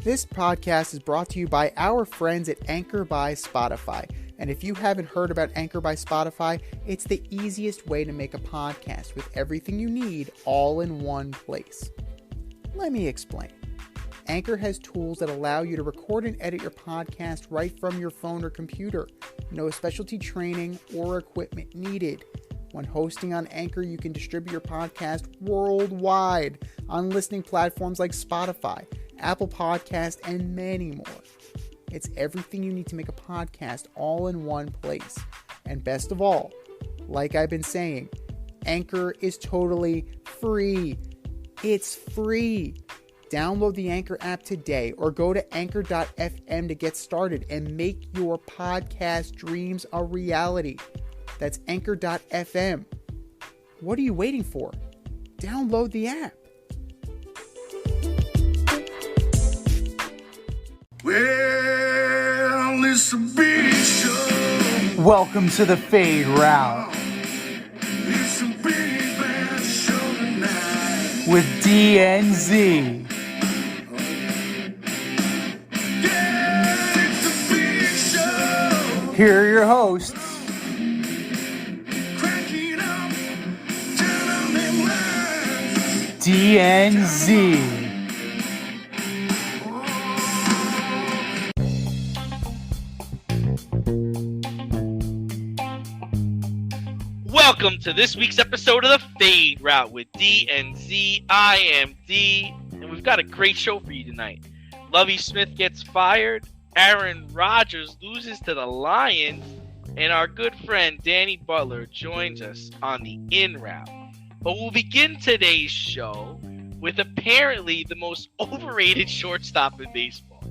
This podcast is brought to you by our friends at Anchor by Spotify. And if you haven't heard about Anchor by Spotify, it's the easiest way to make a podcast with everything you need all in one place. Let me explain. Anchor has tools that allow you to record and edit your podcast right from your phone or computer. No specialty training or equipment needed. When hosting on Anchor, you can distribute your podcast worldwide on listening platforms like Spotify, Apple Podcast, and many more. It's everything you need to make a podcast all in one place. And best of all, like I've been saying, Anchor is totally free. It's free. Download the Anchor app today or go to anchor.fm to get started and make your podcast dreams a reality. That's anchor.fm. What are you waiting for? Download the app. Well, it's a big show. Welcome to the Fade Route It's a big bad show tonight. with DNZ. Yeah, it's a big show. Here are your hosts, Cracking up, telling them lies. DNZ. Welcome to this week's episode of the Fade Route with D and Z. I am D, and we've got a great show for you tonight. Lovie Smith gets fired, Aaron Rodgers loses to the Lions, and our good friend Danny Butler joins us on the In Route. But we'll begin today's show with apparently the most overrated shortstop in baseball.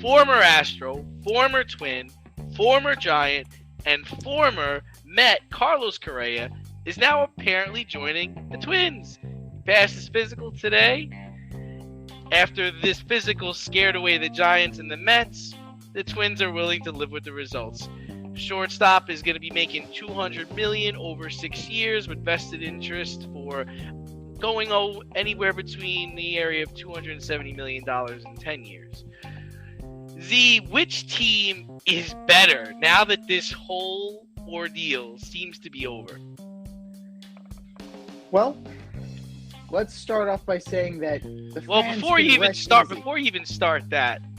Former Astro, former Twin, former Giant, and former Met Carlos Correa is now apparently joining the Twins. He passed his physical today. After this physical scared away the Giants and the Mets, the Twins are willing to live with the results. Shortstop is going to be making $200 million over 6 years with vested interest for going anywhere between the area of $270 million in 10 years. Z, which team is better now that this whole ordeal seems to be over? Well, let's start off by saying that the Well, fans before you can even rest start, easy.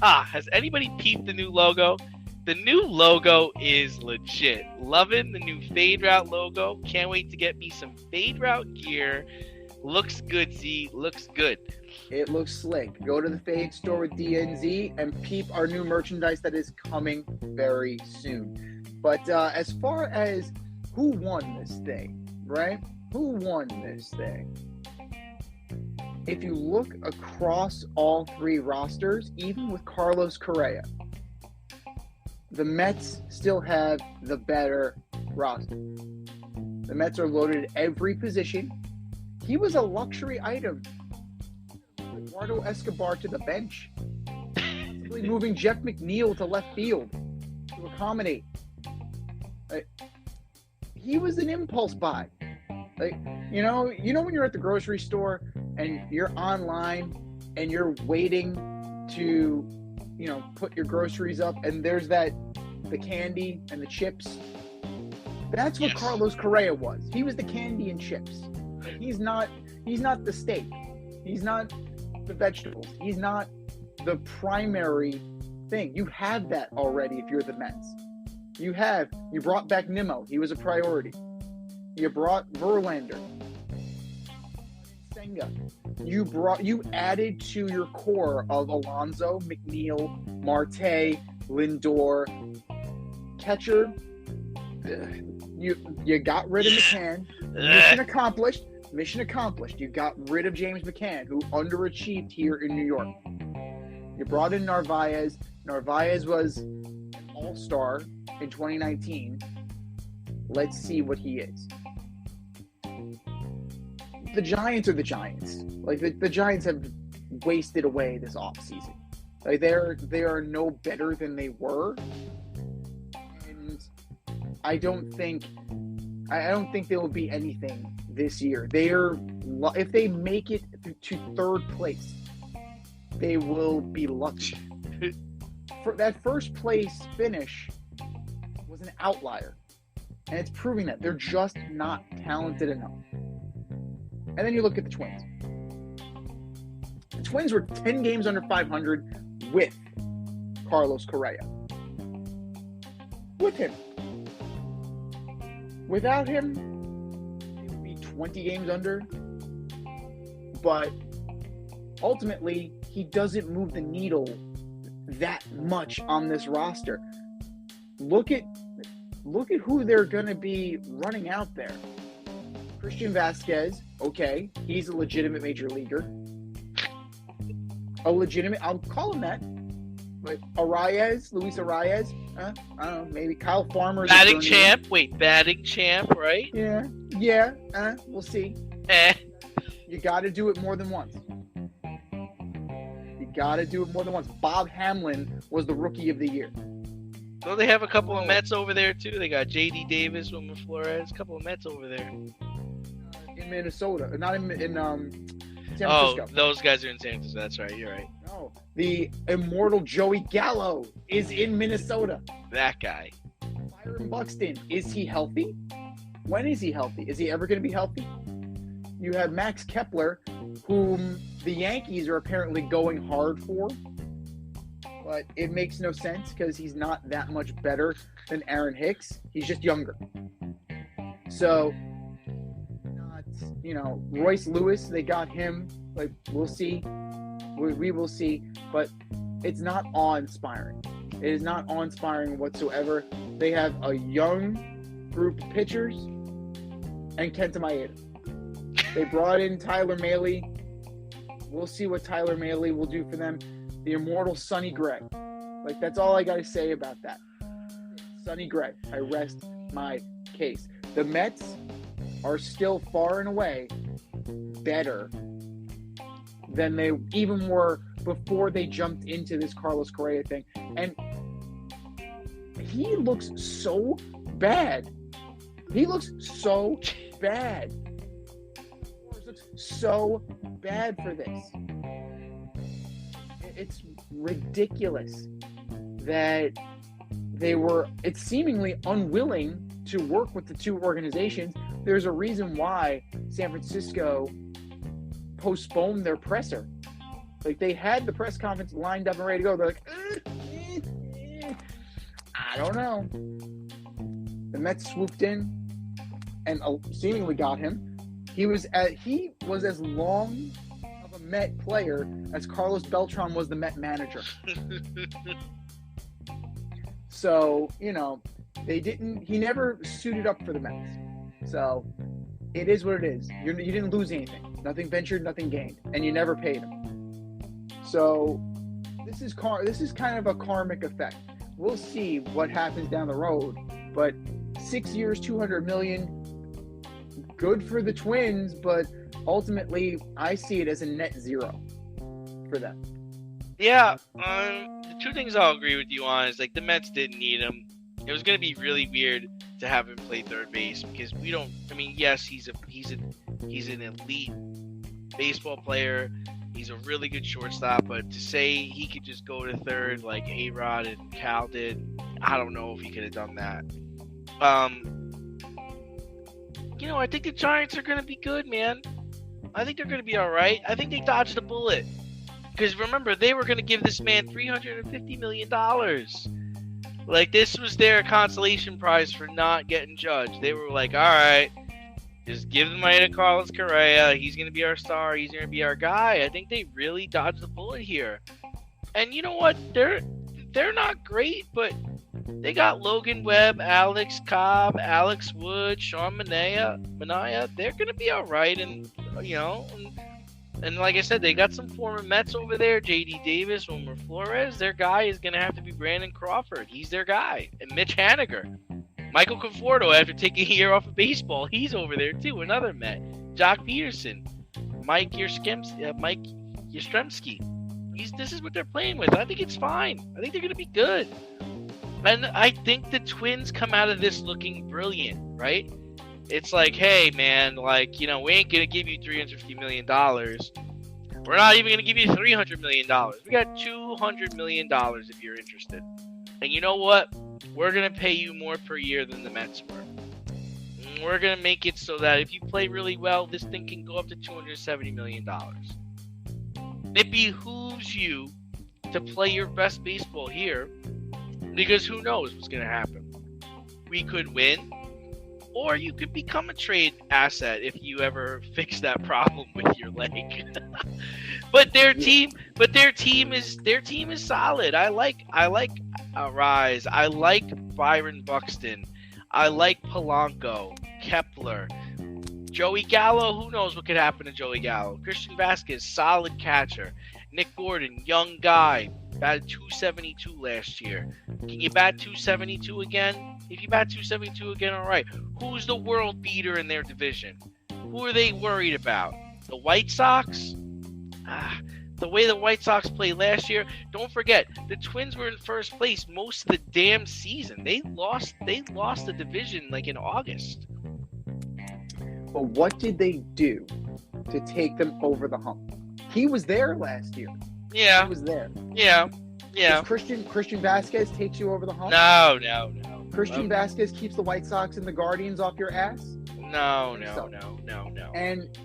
has anybody peeped the new logo? The new logo is legit. Loving the new Fade Route logo. Can't wait to get me some Fade Route gear. Looks good, Z. Looks good. It looks slick. Go to the Fade store with DNZ and peep our new merchandise that is coming very soon. But as far as who won this thing, right? Who won this thing? If you look across all three rosters, even with Carlos Correa, the Mets still have the better roster. The Mets are loaded at every position. He was a luxury item. Eduardo Escobar to the bench. Really moving Jeff McNeil to left field to accommodate. He was an impulse buy. You know when you're at the grocery store and you're online and you're waiting to, put your groceries up and there's the candy and the chips. That's what Yes. Carlos Correa was. He was the candy and chips. He's not the steak. He's not the vegetables. He's not the primary thing. You have that already if you're the Mets. You brought back Nimmo. He was a priority. You brought Verlander. Senga. You added to your core of Alonso, McNeil, Marte, Lindor, catcher. You got rid of McCann. Mission accomplished. You got rid of James McCann, who underachieved here in New York. You brought in Narvaez. Narvaez was an all-star in 2019. Let's see what he is. The Giants are the Giants. The Giants have wasted away this offseason. They are no better than they were. And I don't think they will be anything this year. If they make it to third place, they will be lucky. For that first place finish was an outlier. And it's proving that they're just not talented enough. And then you look at the Twins. The Twins were 10 games under 500 with Carlos Correa. With him. Without him, it would be 20 games under. But ultimately, he doesn't move the needle that much on this roster. Look at who they're going to be running out there. Christian Vasquez, okay, he's a legitimate major leaguer. I'll call him that. But Luis Arias, I don't know, maybe Kyle Farmer. Batting champ, right? Yeah, we'll see. You got to do it more than once. Bob Hamlin was the rookie of the year. Don't they have a couple of Mets over there too? They got J.D. Davis, Wilmer Flores, a couple of Mets over there. In Minnesota, not in San Francisco. Oh, those guys are in San Francisco. That's right. You're right. No, the immortal Joey Gallo is in Minnesota. That guy. Byron Buxton, is he healthy? When is he healthy? Is he ever going to be healthy? You have Max Kepler, whom the Yankees are apparently going hard for. But it makes no sense because he's not that much better than Aaron Hicks. He's just younger. So, Royce Lewis, they got him. Like, we'll see. We will see. But it's not awe-inspiring. It is not awe-inspiring whatsoever. They have a young group of pitchers and Kenta Maeda. They brought in Tyler Mahle. We'll see what Tyler Mahle will do for them. The immortal Sonny Gray. Like, that's all I got to say about that. Sonny Gray. I rest my case. The Mets are still far and away better than they even were before they jumped into this Carlos Correa thing. And he looks so bad. He looks so bad. He looks so bad for this. It's ridiculous that it's seemingly unwilling to work with the two organizations. There's a reason why San Francisco postponed their presser. Like, they had the press conference lined up and ready to go. They're like, I don't know. The Mets swooped in and seemingly got him. He was as long of a Met player as Carlos Beltran was the Met manager. So, he never suited up for the Mets. So, it is what it is. You didn't lose anything. Nothing ventured, nothing gained. And you never paid him. So, this is kind of a karmic effect. We'll see what happens down the road. But 6 years, $200 million, good for the Twins, but ultimately, I see it as a net zero for them. Yeah, the two things I'll agree with you on is, like, the Mets didn't need him. It was going to be really weird to have him play third base because we don't. I mean, yes, he's an elite baseball player. He's a really good shortstop, but to say he could just go to third like A-Rod and Cal did, I don't know if he could have done that. I think the Giants are going to be good, man. I think they're going to be all right. I think they dodged a bullet. Because remember, they were going to give this man $350 million. Like, this was their consolation prize for not getting judged. They were like, all right, just give the money to Carlos Correa. He's going to be our star. He's going to be our guy. I think they really dodged the bullet here. And you know what? They're not great, but they got Logan Webb, Alex Cobb, Alex Wood, Sean Manaea. They're going to be all right. And, and like I said, they got some former Mets over there. J.D. Davis, Wilmer Flores. Their guy is going to have to be Brandon Crawford. He's their guy. And Mitch Haniger. Michael Conforto, after taking a year off of baseball, he's over there too. Another Met. Jock Peterson. Mike Yastrzemski. This is what they're playing with. I think it's fine. I think they're going to be good. And I think the Twins come out of this looking brilliant, right? It's like, hey, man, like, we ain't going to give you $350 million. We're not even going to give you $300 million. We got $200 million if you're interested. And you know what? We're going to pay you more per year than the Mets were. We're going to make it so that if you play really well, this thing can go up to $270 million. It behooves you to play your best baseball here, because who knows what's going to happen. We could win, or you could become a trade asset if you ever fix that problem with your leg. But their team is solid. I like Rise. I like Byron Buxton. I like Polanco, Kepler, Joey Gallo. Who knows what could happen to Joey Gallo? Christian Vasquez, solid catcher. Nick Gordon, young guy, batted .272 last year. Can you bat .272 again? If you bat .272 again, all right. Who's the world beater in their division? Who are they worried about? The White Sox? The way the White Sox played last year, don't forget, the Twins were in first place most of the damn season. They lost the division like in August. But what did they do to take them over the hump? He was there last year. Yeah. He was there. Yeah. Does Christian Vasquez takes you over the hump? No. Christian Vasquez keeps the White Sox and the Guardians off your ass? No. And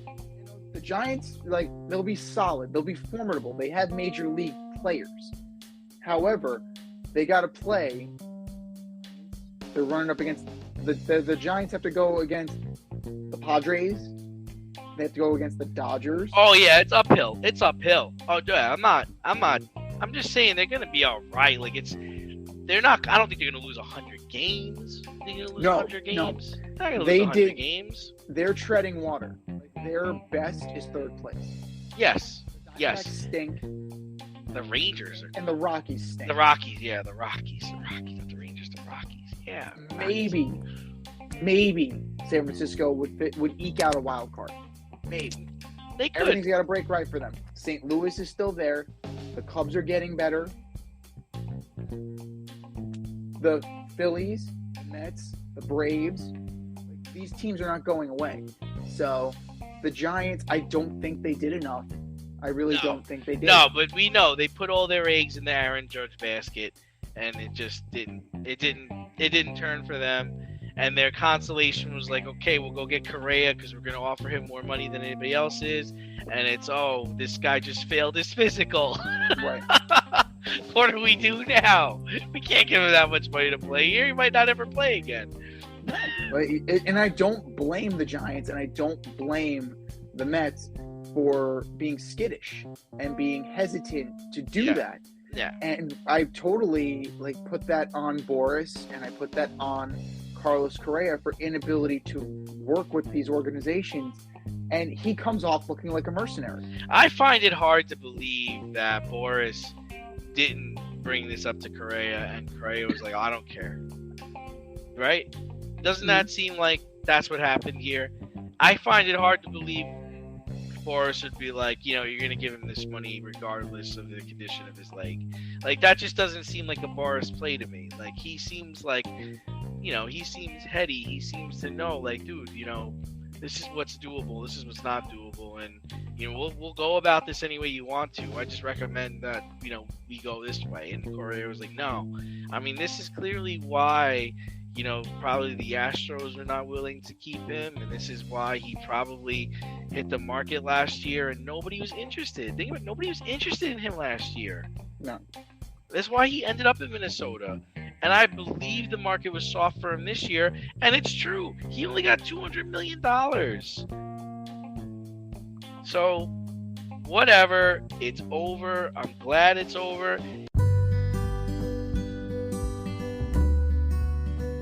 the Giants, they'll be solid. They'll be formidable. They have major league players. However, they got to play. They're running up against the Giants. Have to go against the Padres. They have to go against the Dodgers. Oh yeah, it's uphill. Oh yeah, I'm just saying they're gonna be all right. They're not. I don't think they're gonna lose 100 games. They're gonna lose 100 games. No. They're not gonna lose 100 games. They're treading water. Their best is third place. Yes. Stink. The Rangers and the Rockies stink. The Rockies, not the Rangers. The Rockies, yeah. Maybe San Francisco would eke out a wild card. Maybe. They could. Everything's got to break right for them. St. Louis is still there. The Cubs are getting better. The Phillies, the Mets, the Braves, these teams are not going away. So the Giants, I don't think they did enough. I really don't think they did. No, but we know they put all their eggs in the Aaron Judge basket, and it just didn't. It didn't turn for them. And their consolation was like, okay, we'll go get Correa because we're going to offer him more money than anybody else is. And it's, this guy just failed his physical. Right. What do we do now? We can't give him that much money to play here. He might not ever play again. And I don't blame the Giants, and I don't blame the Mets for being skittish and being hesitant to do that. Yeah. And I totally put that on Boris, and I put that on Carlos Correa for inability to work with these organizations, and he comes off looking like a mercenary. I find it hard to believe that Boris didn't bring this up to Correa, and Correa was like, I don't care. Right? Doesn't that seem like that's what happened here? I find it hard to believe Boris would be like, you're going to give him this money regardless of the condition of his leg. That just doesn't seem like a Boris play to me. He seems like, he seems heady. He seems to know, dude, this is what's doable. This is what's not doable. And, we'll go about this any way you want to. I just recommend that, we go this way. And Correa was like, no. I mean, this is clearly why, probably the Astros are not willing to keep him. And this is why he probably hit the market last year and nobody was interested. Think about it, nobody was interested in him last year. No. That's why he ended up in Minnesota. And I believe the market was soft for him this year. And it's true. He only got $200 million. So, whatever. It's over. I'm glad it's over.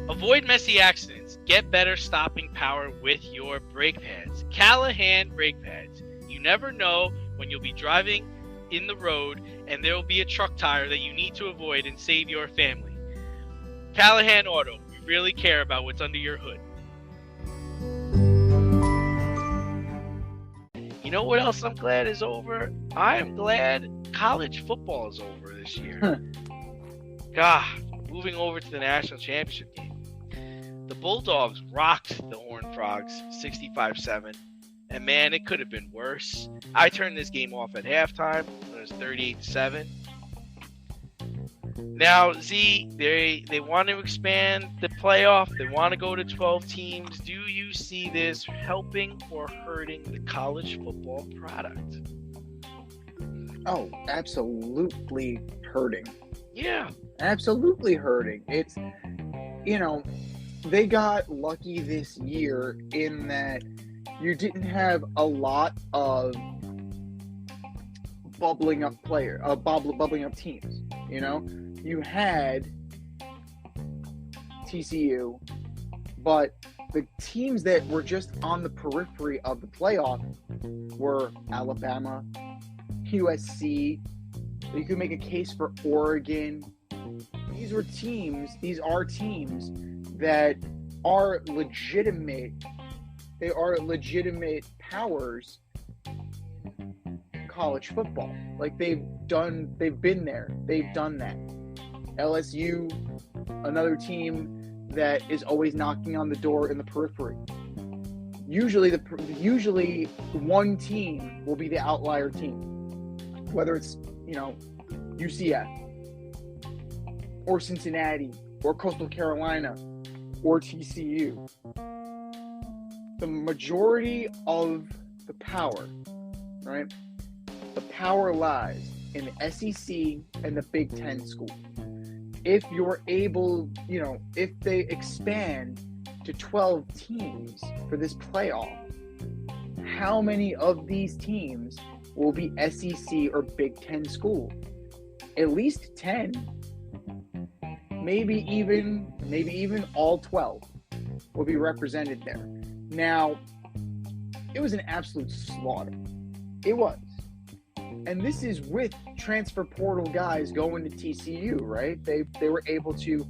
Avoid messy accidents. Get better stopping power with your brake pads. Callahan brake pads. You never know when you'll be driving in the road and there will be a truck tire that you need to avoid and save your family. Callahan Auto. We really care about what's under your hood. You know what else I'm glad is over? I am glad college football is over this year. God, moving over to the national championship game. The Bulldogs rocked the Horned Frogs 65-7. And man, it could have been worse. I turned this game off at halftime when it was 38-7. Now, Z, they want to expand the playoff. They want to go to 12 teams. Do you see this helping or hurting the college football product? Oh, absolutely hurting. Yeah. Absolutely hurting. It's, they got lucky this year in that you didn't have a lot of bubbling up teams. You had TCU, but the teams that were just on the periphery of the playoff were Alabama, USC. You could make a case for Oregon. These are teams that are legitimate. They are legitimate powers in college football. Like they've been there. They've done that. LSU, another team that is always knocking on the door in the periphery. Usually one team will be the outlier team, whether it's UCF or Cincinnati or Coastal Carolina or TCU. The majority of the power, right? The power lies in the SEC and the Big Ten school. If you're able, if they expand to 12 teams for this playoff, how many of these teams will be SEC or Big Ten school? At least 10. Maybe even all 12 will be represented there. Now, it was an absolute slaughter. It was. And this is with transfer portal guys going to TCU, right? They were able to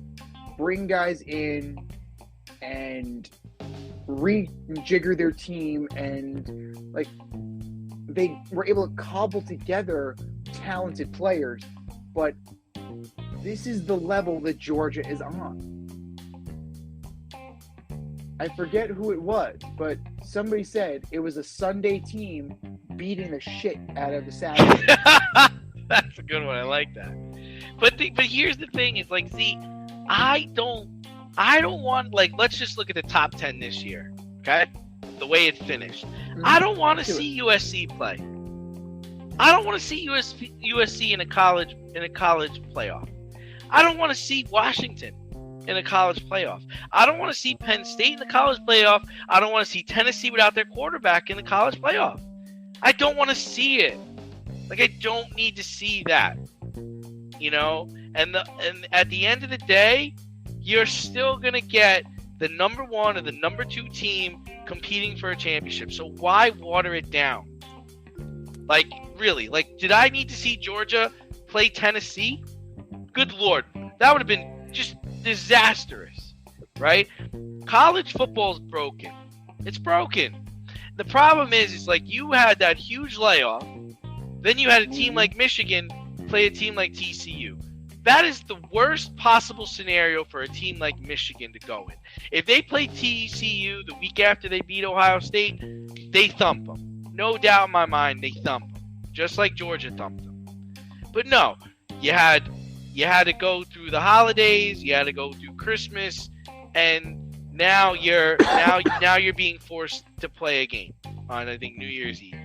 bring guys in and rejigger their team, and they were able to cobble together talented players. But this is the level that Georgia is on. I forget who it was, but somebody said it was a Sunday team beating the shit out of the Saturday. That's a good one. I like that. But here's the thing: is Z, I don't want let's just look at the top 10 this year, okay? The way it finished. Mm-hmm. I don't want to see USC play. I don't want to see USC in a college playoff. I don't want to see Washington in a college playoff. I don't want to see Penn State in the college playoff. I don't want to see Tennessee without their quarterback in the college playoff. I don't want to see it. I don't need to see that. And at the end of the day, you're still going to get the number 1 or the number 2 team competing for a championship. So why water it down? Really? Did I need to see Georgia play Tennessee? Good Lord. That would have been just disastrous, right? College football is broken. It's broken. The problem is you had that huge layoff. Then you had a team like Michigan play a team like TCU. That is the worst possible scenario for a team like Michigan to go in. If they play TCU the week after they beat Ohio State, they thump them. No doubt in my mind, they thump them. Just like Georgia thumped them. But no, you had to go through the holidays, you had to go through Christmas, and now you're being forced to play a game on, I think, New Year's Eve.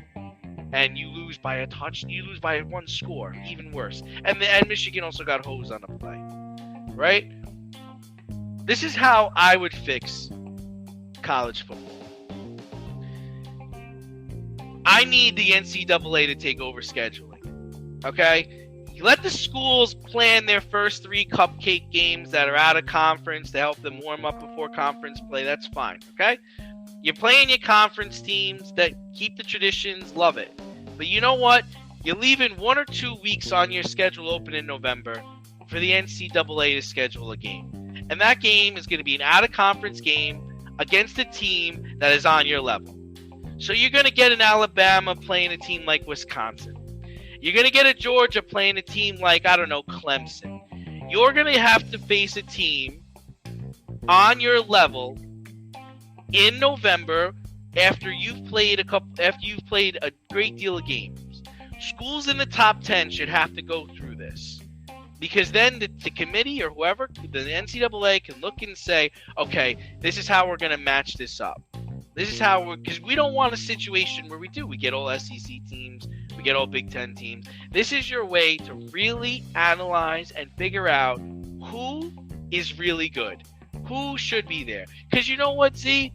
And you lose by a touch. You lose by 1 score. Even worse. And Michigan also got hosed on the play. Right? This is how I would fix college football. I need the NCAA to take over scheduling. Okay? You let the schools plan their first 3 cupcake games that are out of conference to help them warm up before conference play. That's fine. Okay? You're playing your conference teams that keep the traditions, love it. But you know what? You're leaving 1 or 2 weeks on your schedule open in November for the NCAA to schedule a game. And that game is going to be an out-of-conference game against a team that is on your level. So you're going to get an Alabama playing a team like Wisconsin. You're going to get a Georgia playing a team like, Clemson. You're going to have to face a team on your level in November after you've played a great deal of games, schools in the top 10 should have to go through this. Because then the committee or whoever, the NCAA can look and say, okay, this is how we're going to match this up. This is how because we don't want a situation where we get all SEC teams, we get all Big Ten teams. This is your way to really analyze and figure out who is really good, who should be there. Because you know what, Z?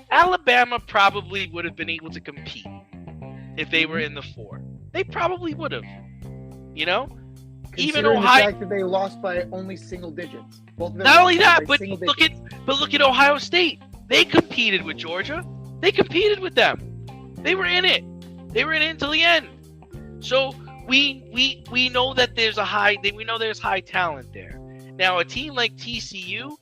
Alabama probably would have been able to compete if they were in the 4. They probably would have, you know? Even Considering Ohio. the fact that they lost by only single digits. Both of them Not only lost that, by but single look digits. at Ohio State. They competed with Georgia. They competed with them. They were in it. They were in it until the end. So we know that there's high talent there. Now a team like TCU,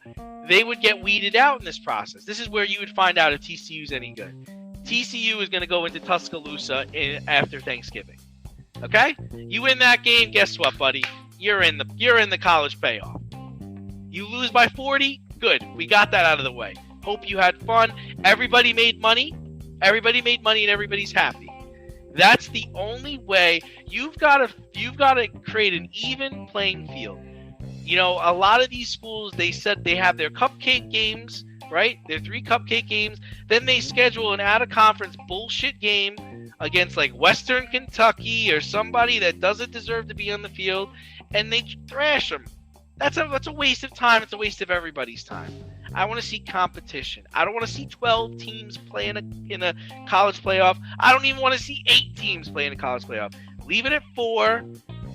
they would get weeded out in this process. This is where you would find out if TCU's any good. TCU is going to go into Tuscaloosa after Thanksgiving. Okay? You win that game, guess what, buddy? You're in the college payoff. You lose by 40, good. We got that out of the way. Hope you had fun. Everybody made money. Everybody made money and everybody's happy. That's the only way. You've got to create an even playing field. You know, a lot of these schools, they said they have their cupcake games, right? Their 3 cupcake games. Then they schedule an out-of-conference bullshit game against like Western Kentucky or somebody that doesn't deserve to be on the field, and they thrash them. That's a waste of time. It's a waste of everybody's time. I want to see competition. I don't want to see 12 teams play in a college playoff. I don't even want to see 8 teams play in a college playoff. Leave it at 4,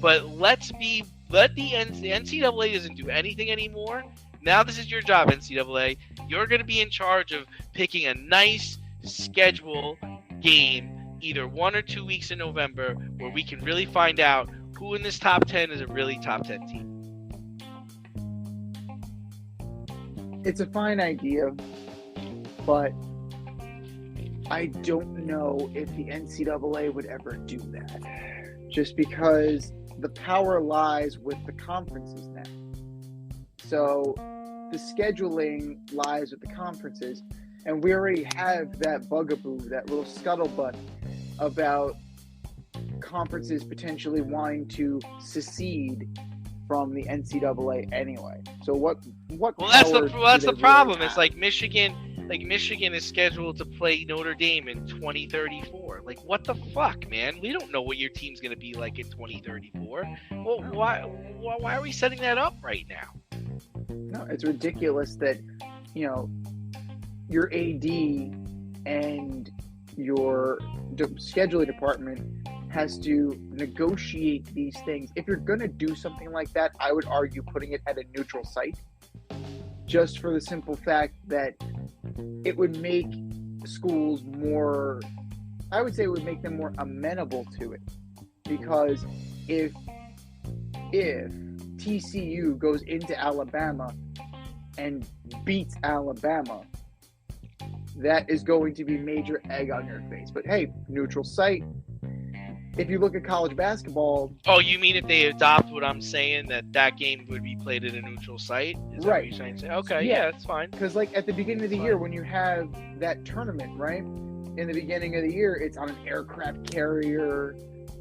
but let the NCAA doesn't do anything anymore. Now this is your job, NCAA. You're going to be in charge of picking a nice schedule game, either 1 or 2 weeks in November, where we can really find out who in this top 10 is a really top 10 team. It's a fine idea, but I don't know if the NCAA would ever do that. Just because the power lies with the conferences now. So the scheduling lies with the conferences, and we already have that bugaboo, that little scuttlebutt about conferences potentially wanting to secede from the NCAA anyway. So what? Well, that's the problem. It's like Michigan is scheduled to play Notre Dame in 2034. Like, what the fuck, man? We don't know what your team's going to be like in 2034. Well, why are we setting that up right now? No, it's ridiculous that, you know, your AD and your scheduling department has to negotiate these things. If you're going to do something like that, I would argue putting it at a neutral site, just for the simple fact that it would make schools more, I would say it would make them more amenable to it. Because if TCU goes into Alabama and beats Alabama, that is going to be major egg on your face. But hey, neutral site. If you look at college basketball... Oh, you mean if they adopt what I'm saying, that game would be played at a neutral site? Is right. That what you're saying? Okay, yeah, that's fine. Because like at the beginning of the year, when you have that tournament, right? In the beginning of the year, it's on an aircraft carrier.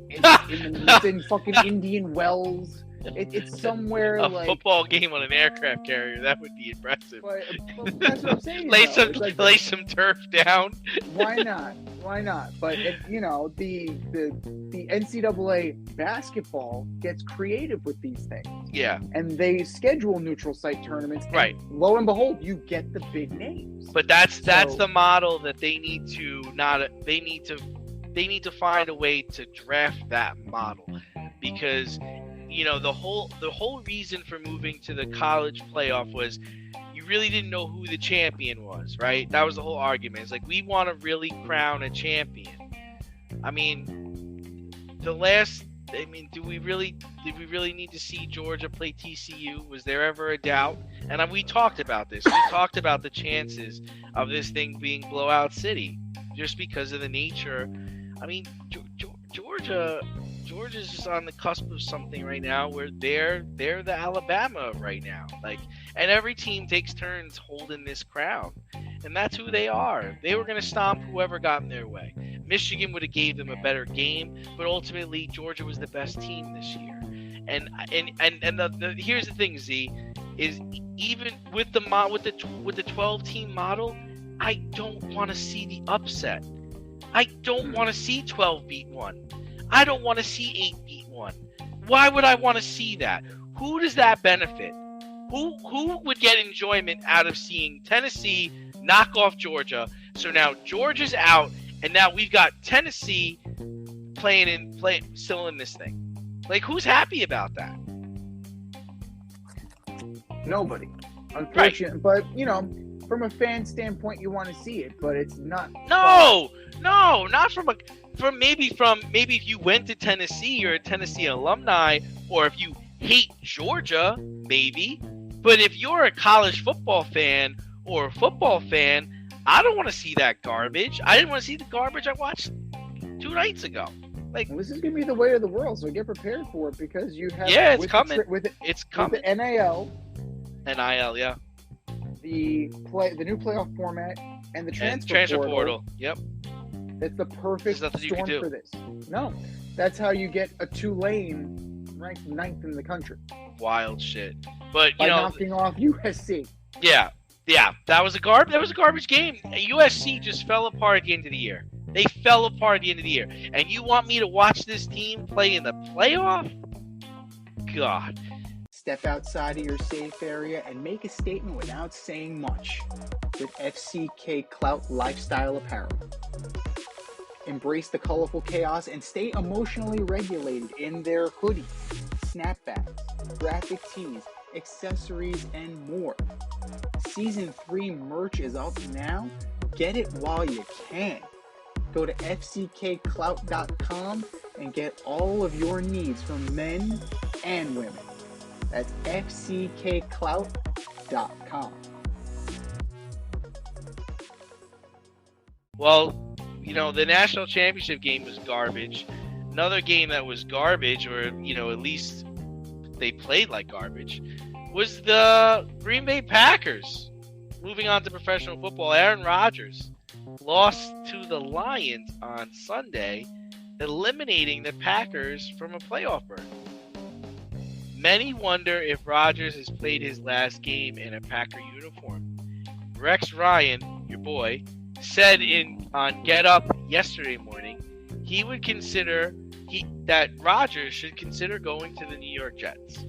It's in fucking Indian Wells. It's somewhere a like... football game on an aircraft carrier. That would be impressive. But that's what I'm saying. lay some turf down. Why not? Why not? But you know, the NCAA basketball gets creative with these things. Yeah. And they schedule neutral site tournaments. Right. Lo and behold, you get the big names. But that's the model that they need to find a way to draft that model, because you know the whole reason for moving to the college playoff was you really didn't know who the champion was, right? That was the whole argument. It's like, we want to really crown a champion. I mean, do we really need to see Georgia play TCU? Was there ever a doubt? And we talked about this. We talked about the chances of this thing being blowout city just because of the nature. I mean, Georgia's just on the cusp of something right now where they're the Alabama right now. Like, and every team takes turns holding this crown. and that's who they are. They were going to stomp whoever got in their way. Michigan would have gave them a better game, but ultimately Georgia was the best team this year. And here's the thing, Z, is even with the 12-team model, I don't want to see the upset. I don't want to see 12 beat 1. I don't want to see 8 beat 1. Why would I want to see that? Who does that benefit? Who would get enjoyment out of seeing Tennessee knock off Georgia? So now Georgia's out, and now we've got Tennessee still in this thing. Like, who's happy about that? Nobody, unfortunately. Right. But from a fan standpoint, you want to see it, but it's not. No, not from maybe if you went to Tennessee, you're a Tennessee alumni, or if you hate Georgia, maybe. But if you're a college football fan or a football fan, I don't want to see that garbage. I didn't want to see the garbage I watched 2 nights ago. Like, this is gonna be the way of the world, so get prepared for it because you have. Yeah, it's coming. It's coming. With the NIL, yeah. The new playoff format, and the transfer portal. Yep. It's the perfect storm for this. No, that's how you get a Tulane ranked 9th in the country. Wild shit. But by knocking off USC. Yeah, that was a garbage game. USC just fell apart at the end of the year. They fell apart at the end of the year. And you want me to watch this team play in the playoff? God. Step outside of your safe area and make a statement without saying much with FCK Clout Lifestyle Apparel. Embrace the colorful chaos and stay emotionally regulated in their hoodies, snapbacks, graphic tees, accessories, and more. Season 3 merch is up now. Get it while you can. Go to fckclout.com and get all of your needs from men and women. That's fckclout.com. Well, the national championship game was garbage. Another game that was garbage, or, at least they played like garbage, was the Green Bay Packers. Moving on to professional football, Aaron Rodgers lost to the Lions on Sunday, eliminating the Packers from a playoff berth. Many wonder if Rodgers has played his last game in a Packer uniform. Rex Ryan, your boy, said on Get Up yesterday morning he would consider that Rodgers should consider going to the New York Jets.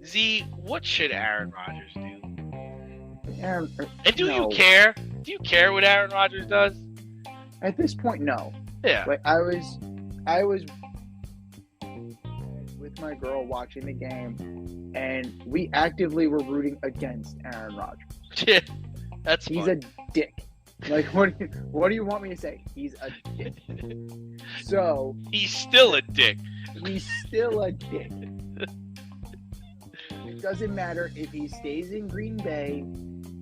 Z, what should Aaron Rodgers do? Do you care? Do you care what Aaron Rodgers does? At this point, no. Yeah. Like I was with my girl watching the game, and we actively were rooting against Aaron Rodgers. Yeah, that's He's fun. a dick. Like, what do you want me to say? He's a dick. So he's still a dick. He's still a dick. It doesn't matter if he stays in Green Bay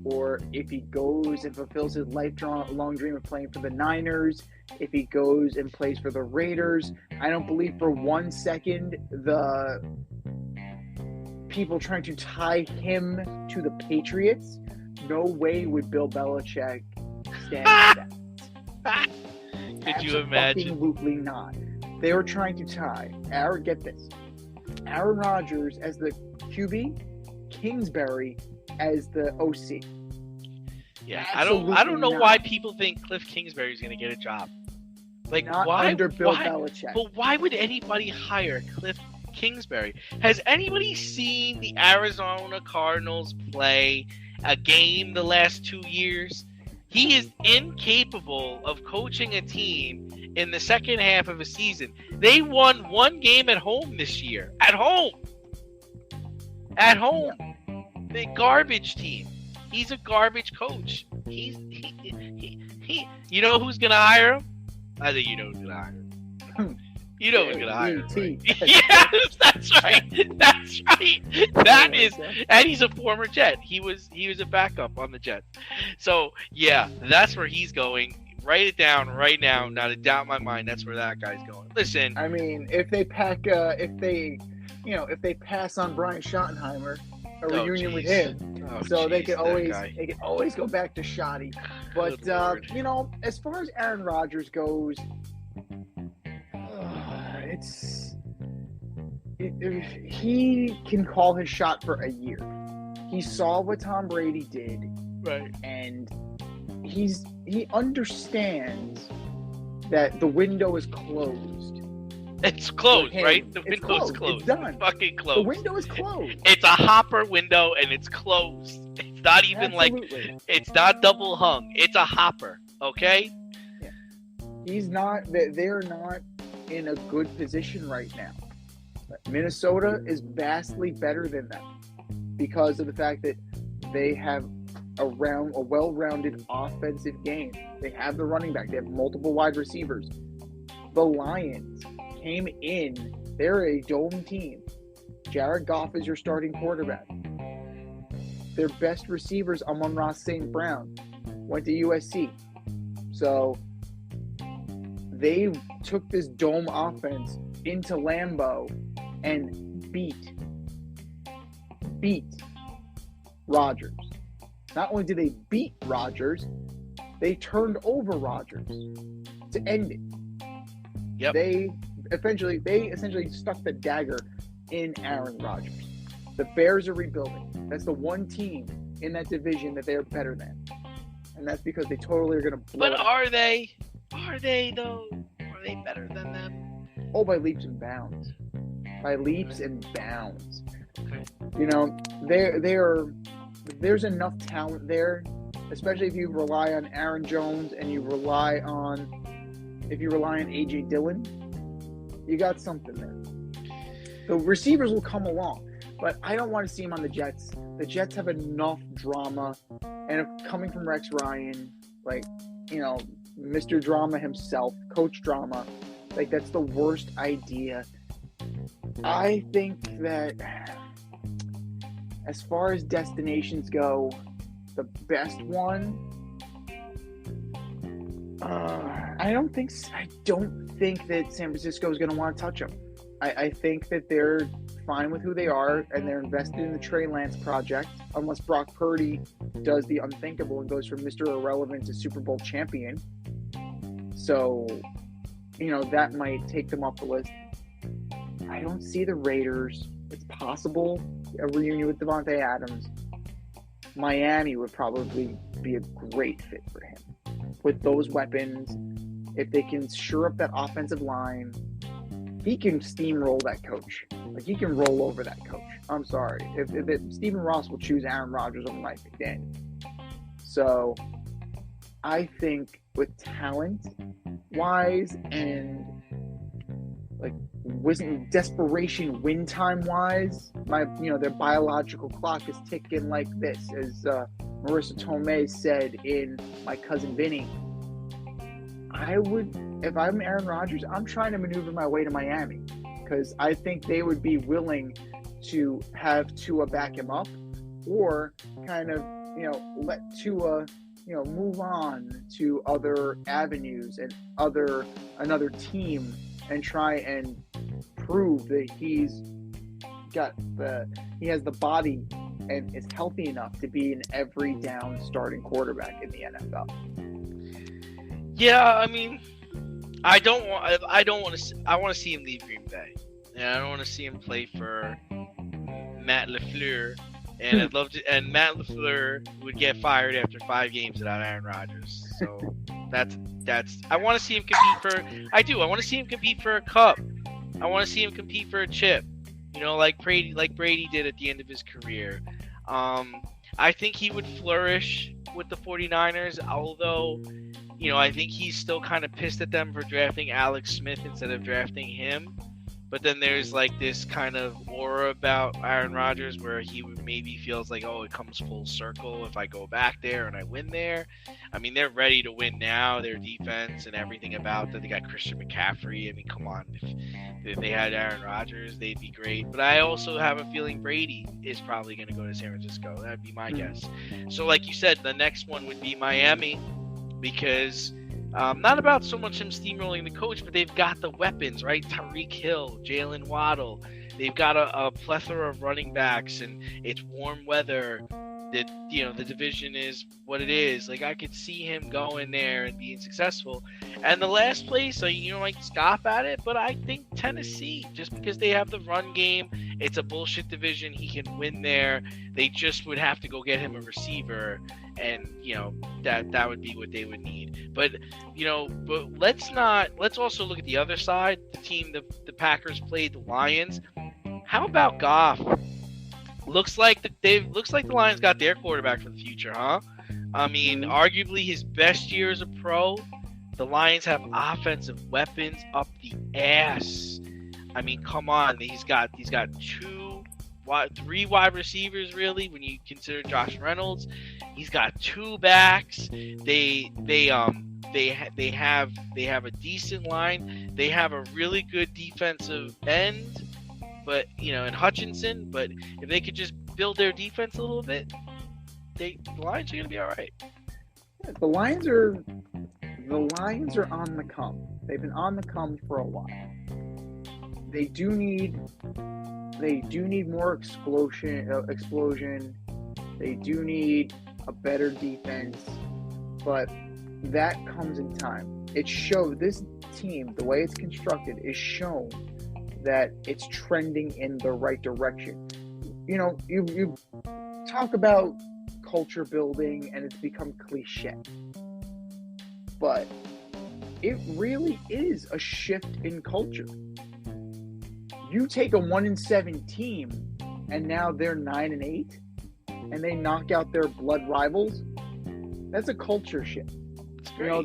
or if he goes and fulfills his lifelong dream of playing for the Niners, if he goes and plays for the Raiders. I don't believe for 1 second the people trying to tie him to the Patriots. No way would Bill Belichick stand for that. Could you imagine? Absolutely not. They were trying to tie get this, Aaron Rodgers as the QB, Kingsbury as the OC. Yeah, Absolutely I don't know not. why people think Cliff Kingsbury is going to get a job. Like, Not why under Bill why, Belichick. But why would anybody hire Cliff Kingsbury? Has anybody seen the Arizona Cardinals play a game the last 2 years? He is incapable of coaching a team in the second half of a season. They won 1 game at home this year. At home. The garbage team. He's a garbage coach. He you know who's gonna hire him? I think you know who's gonna hire him. You know who's gonna hire him. Right? Yes, that's right. That's right. That is, and he's a former Jet. He was a backup on the Jets. So yeah, that's where he's going. Write it down right now. Not a doubt in my mind. That's where that guy's going. Listen. I mean, if they pass on Brian Schottenheimer, a reunion with jeez. him. Oh, So they jeez, can that always guy. go back to Shoddy. But Good Lord. as far as Aaron Rodgers goes, he can call his shot for a year. He saw what Tom Brady did, Right. and he understands that the window is closed. It's closed, him. right? The It's window's closed. closed. It's done. Fucking The closed. window is closed. It's a hopper window and it's closed. It's not even Absolutely. it's not double hung. It's a hopper, okay? He's not. They're not in a good position right now. Minnesota is vastly better than them because of the fact that they have a well-rounded offensive game. They have the running back. They have multiple wide receivers. The Lions came in. They're a dome team. Jared Goff is your starting quarterback. Their best receivers, Amon-Ra St. Brown, went to USC. So they took this dome offense into Lambeau and beat Rodgers. Not only did they beat Rodgers, they turned over Rodgers to end it. Yep. They essentially stuck the dagger in Aaron Rodgers. The Bears are rebuilding. That's the one team in that division that they're better than. And that's because they totally are going to blow But it. are they? Are they though? Are they better than them? Oh, by leaps and bounds. By leaps and bounds. Okay. You know, there's enough talent there, especially if you rely on Aaron Jones and if you rely on A.J. Dillon, you got something there. The receivers will come along, but I don't want to see him on the Jets. The Jets have enough drama, and coming from Rex Ryan, Mr. Drama himself, Coach Drama, that's the worst idea. I think that as far as destinations go, the best one, I don't think that San Francisco is going to want to touch them. I think that they're fine with who they are, and they're invested in the Trey Lance project, unless Brock Purdy does the unthinkable and goes from Mr. Irrelevant to Super Bowl champion. So, that might take them off the list. I don't see the Raiders. It's possible a reunion with Devontae Adams. Miami would probably be a great fit for him. With those weapons, if they can shore up that offensive line, he can steamroll that coach. He can roll over that coach. I'm sorry. If Stephen Ross will choose Aaron Rodgers over Mike McDaniel. So, I think with talent-wise and desperation win time wise, their biological clock is ticking like this, as Marissa Tomei said in My Cousin Vinny. If I'm Aaron Rodgers, I'm trying to maneuver my way to Miami because I think they would be willing to have Tua back him up, or kind of let Tua move on to other avenues and another team, and try and prove that he has the body and is healthy enough to be an every down starting quarterback in the NFL. Yeah, I mean, I want to see him leave Green Bay, and I don't want to see him play for Matt LaFleur. And I'd love to. And Matt LaFleur would get fired after 5 games without Aaron Rodgers. So that's. I want to see him compete for. I do. I want to see him compete for a cup. I want to see him compete for a chip. Like Brady did at the end of his career. I think he would flourish with the 49ers, although, I think he's still kind of pissed at them for drafting Alex Smith instead of drafting him. But then there's this kind of aura about Aaron Rodgers where he maybe feels like, oh, it comes full circle if I go back there and I win there. I mean, they're ready to win now. Their defense and everything about that. They got Christian McCaffrey. I mean, come on. If they had Aaron Rodgers, they'd be great. But I also have a feeling Brady is probably going to go to San Francisco. That'd be my guess. So like you said, the next one would be Miami, because not about so much him steamrolling the coach, but they've got the weapons, right? Tyreek Hill, Jalen Waddle. They've got a plethora of running backs, and it's warm weather. That the division is what it is. Like, I could see him going there and being successful. And the last place, like scoff at it, but I think Tennessee, just because they have the run game, it's a bullshit division. He can win there. They just would have to go get him a receiver, and that would be what they would need. But let's also look at the other side. The team the Packers played, the Lions. How about Goff? Looks like the Lions got their quarterback for the future, huh? I mean, arguably his best year as a pro. The Lions have offensive weapons up the ass. I mean, come on. He's got three wide receivers, really, when you consider Josh Reynolds. He's got two backs. They have a decent line. They have a really good defensive end. But in Hutchinson, but if they could just build their defense a little bit, the Lions are gonna be all right. Yeah, the Lions are on the come. They've been on the come for a while. They do need more explosion. They do need a better defense, but that comes in time. It showed this team, the way it's constructed, is shown that it's trending in the right direction. You talk about culture building and it's become cliche, but it really is a shift in culture. You take a 1-7 team and now they're 9-8 and they knock out their blood rivals. That's a culture shift.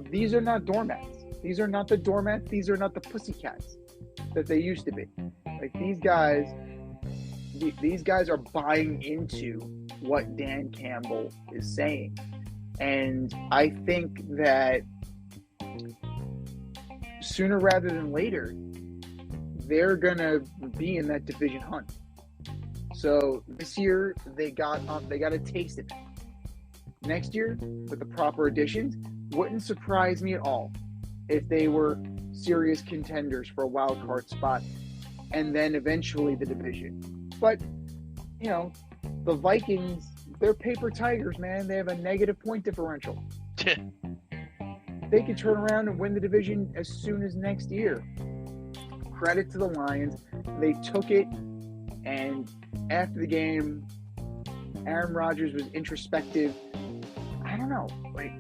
These are not doormats. These are not the doormats. These are not the pussycats that they used to be. Like, these guys are buying into what Dan Campbell is saying. And I think that sooner rather than later, they're going to be in that division hunt. So this year they got a taste of it. Next year, with the proper additions, wouldn't surprise me at all if they were serious contenders for a wild card spot, and then eventually the division. But the Vikings, they're paper tigers, man. They have a negative point differential. They could turn around and win the division as soon as next year. Credit to the Lions. They took it, and after the game, Aaron Rodgers was introspective. I don't know. Like,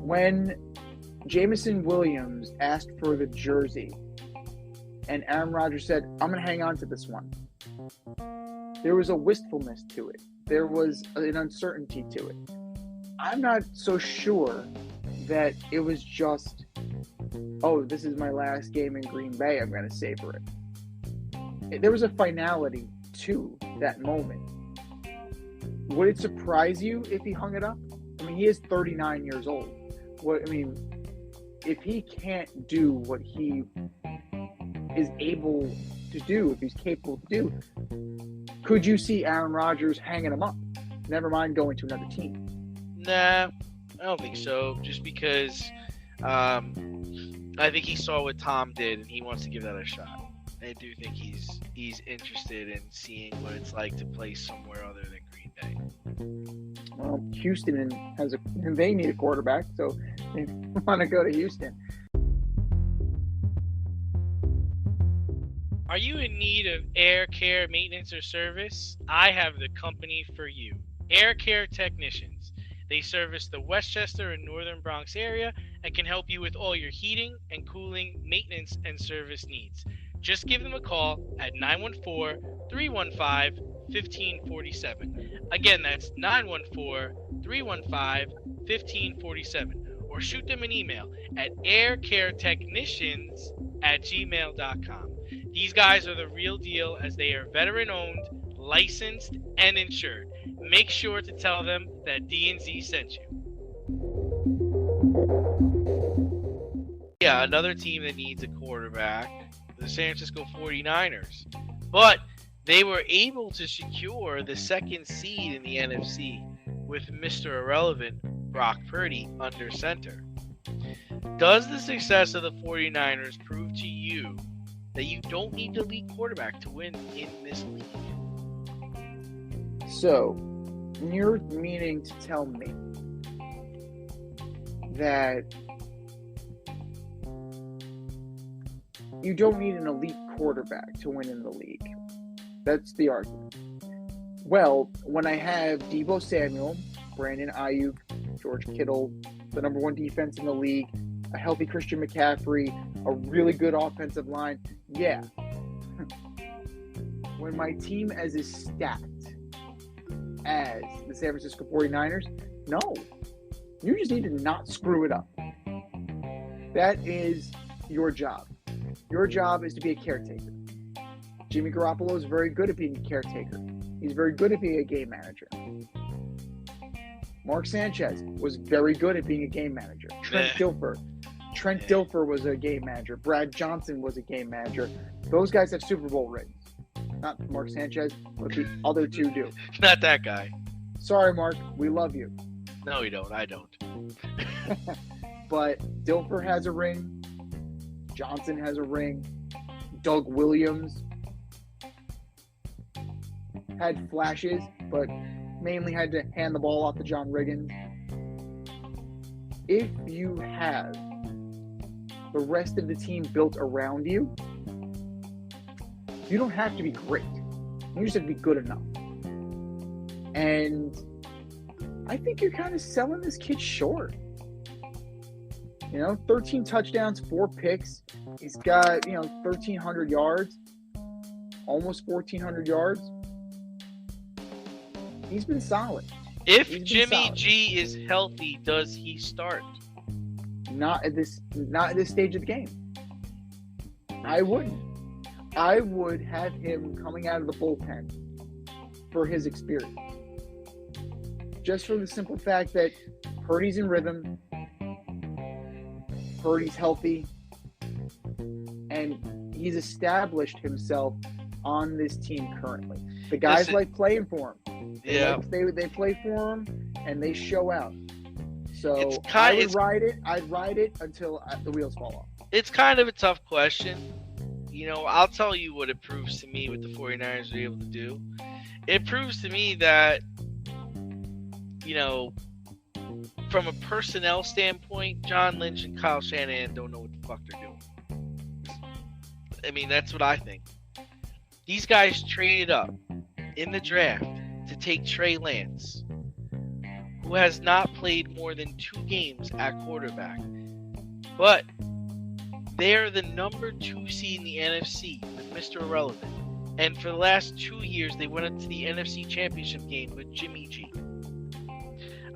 when Jameson Williams asked for the jersey, and Aaron Rodgers said, "I'm going to hang on to this one," there was a wistfulness to it. There was an uncertainty to it. I'm not so sure that it was just, "Oh, this is my last game in Green Bay, I'm going to savor it." There was a finality to that moment. Would it surprise you if he hung it up? I mean, he is 39 years old. If he can't do what he is able to do, if he's capable to do, could you see Aaron Rodgers hanging him up? Never mind going to another team. Nah, I don't think so. Just because I think he saw what Tom did and he wants to give that a shot. I do think he's interested in seeing what it's like to play somewhere other than Green Bay. Well, Houston they need a quarterback, so they want to go to Houston. Are you in need of air care maintenance or service? I have the company for you. Air Care Technicians. They service the Westchester and Northern Bronx area and can help you with all your heating and cooling, maintenance, and service needs. Just give them a call at 914-315-1547. Again, that's 914-315-1547. Or shoot them an email at aircaretechnicians@gmail.com. These guys are the real deal, as they are veteran-owned, licensed, and insured. Make sure to tell them that D&Z sent you. Yeah, another team that needs a quarterback, the San Francisco 49ers. But they were able to secure the second seed in the NFC with Mr. Irrelevant, Brock Purdy, under center. Does the success of the 49ers prove to you that you don't need the elite quarterback to win in this league. So, you're meaning to tell me that you don't need an elite quarterback to win in the league. That's the argument. Well, when I have Deebo Samuel, Brandon Ayuk, George Kittle, the number one defense in the league, a healthy Christian McCaffrey, a really good offensive line, yeah. When my team is as stacked as the San Francisco 49ers, no. You just need to not screw it up. That is your job. Your job is to be a caretaker. Jimmy Garoppolo is very good at being a caretaker. He's very good at being a game manager. Mark Sanchez was very good at being a game manager. Trent Dilfer was a game manager. Brad Johnson was a game manager. Those guys have Super Bowl rings. Not Mark Sanchez, but the other two do. Not that guy. Sorry, Mark. We love you. No, you don't. I don't. But Dilfer has a ring. Johnson has a ring. Doug Williams had flashes, but mainly had to hand the ball off to John Riggins. If you have the rest of the team built around you, you don't have to be great. You just have to be good enough. And I think you're kind of selling this kid short. 13 touchdowns, 4 picks. He's got, 1,300 yards, almost 1,400 yards. He's been solid. If Jimmy G is healthy, does he start? Not at this stage of the game. I wouldn't. I would have him coming out of the bullpen for his experience. Just for the simple fact that Purdy's in rhythm, Purdy's healthy, and he's established himself on this team currently. The guys like playing for him. They play for him, and they show out. So I'd ride it until the wheels fall off. It's kind of a tough question. I'll tell you what it proves to me what the 49ers are able to do. It proves to me that, from a personnel standpoint, John Lynch and Kyle Shanahan don't know what the fuck they're doing. I mean, that's what I think. These guys traded up in the draft to take Trey Lance, who has not played more than 2 games at quarterback. But they're the number 2 seed in the NFC with Mr. Irrelevant. And for the last 2 years, they went into the NFC Championship game with Jimmy G.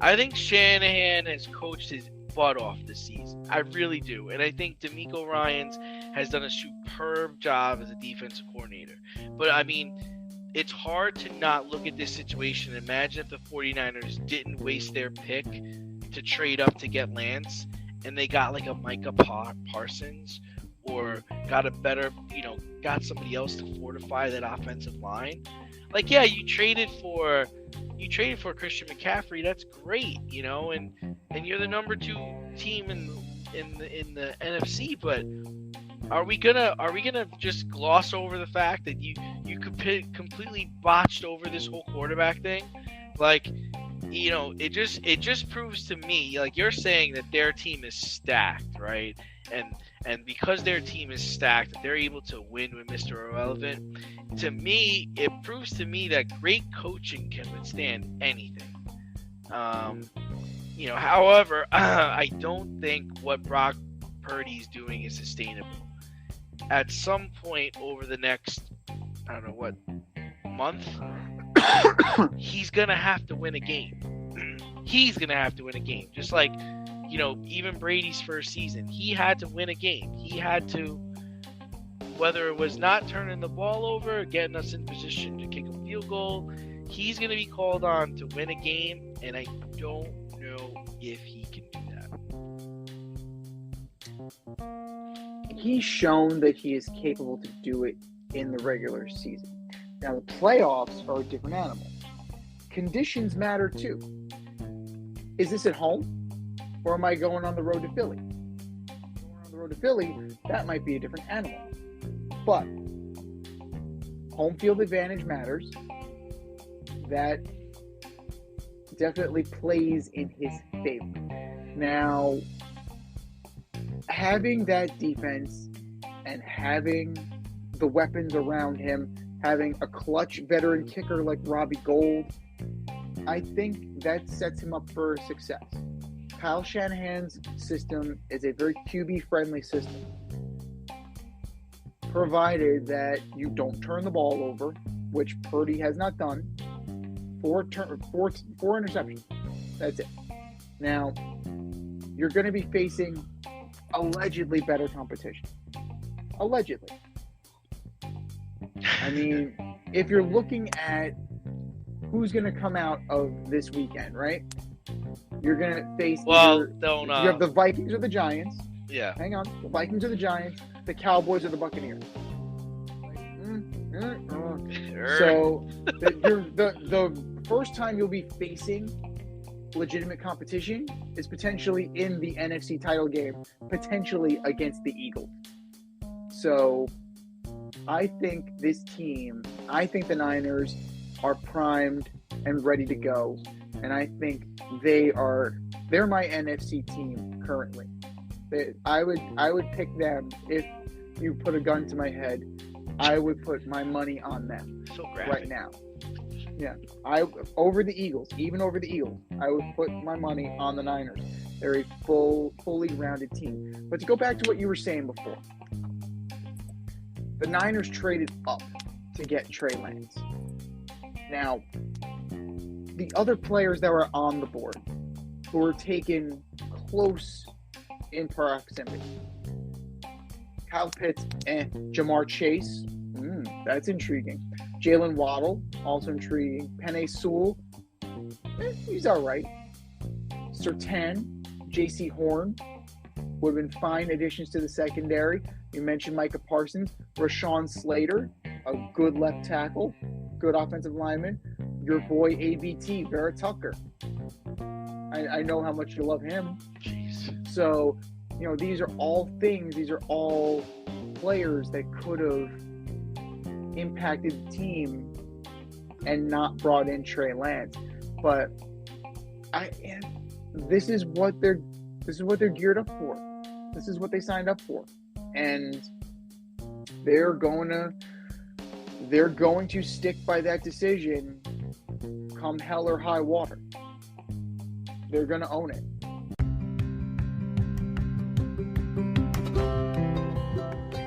I think Shanahan has coached his butt off this season. I really do. And I think DeMeco Ryans has done a superb job as a defensive coordinator. But, I mean, it's hard to not look at this situation. Imagine if the 49ers didn't waste their pick to trade up to get Lance, and they got like a Micah Parsons, or got a better, got somebody else to fortify that offensive line. Like, yeah, you traded for Christian McCaffrey. That's great, and you're the number 2 team in the NFC. But are we gonna just gloss over the fact that you completely botched over this whole quarterback thing? Like, it just proves to me, like you're saying, that their team is stacked, right? And because their team is stacked, they're able to win with Mr. Irrelevant. To me, it proves to me that great coaching can withstand anything. However, I don't think what Brock Purdy's doing is sustainable. At some point over the next, month, he's gonna have to win a game. He's gonna have to win a game. Just like, even Brady's first season, he had to win a game. He had to, whether it was not turning the ball over, getting us in position to kick a field goal, he's gonna be called on to win a game, and I don't know if he can do that. He's shown that he is capable to do it in the regular season. Now, the playoffs are a different animal. Conditions matter too. Is this at home? Or am I going on the road to Philly? Going on the road to Philly, that might be a different animal. But home field advantage matters. That definitely plays in his favor. Now, having that defense and having the weapons around him, having a clutch veteran kicker like Robbie Gould, I think that sets him up for success. Kyle Shanahan's system is a very QB-friendly system, provided that you don't turn the ball over, which Purdy has not done. Four interceptions. That's it. Now, you're going to be facing allegedly better competition. Allegedly. I mean, if you're looking at who's going to come out of this weekend, right? You're going to face you have the Vikings or the Giants. Yeah. Hang on. The Vikings or the Giants, the Cowboys or the Buccaneers. So the first time you'll be facing legitimate competition is potentially in the NFC title game, potentially against the Eagles. So I think the Niners are primed and ready to go. And I think they're my NFC team currently. I would pick them if you put a gun to my head. I would put my money on them right now. Yeah, over the Eagles, even over the Eagles, I would put my money on the Niners. They're a fully rounded team. But to go back to what you were saying before, the Niners traded up to get Trey Lance. Now, the other players that were on the board who were taken close in proximity, Kyle Pitts and Jamar Chase, that's intriguing. Jalen Waddle, also intriguing. Penei Sewell, he's all right. Surtain, J.C. Horn would have been fine additions to the secondary. You mentioned Micah Parsons. Rashawn Slater, a good left tackle, good offensive lineman. Your boy ABT, Vera Tucker. I know how much you love him. Jeez. So, these are all things. These are all players that could have impacted the team and not brought in Trey Lance. But this is what they're geared up for. This is what they signed up for, and they're going to stick by that decision, come hell or high water. They're going to own it.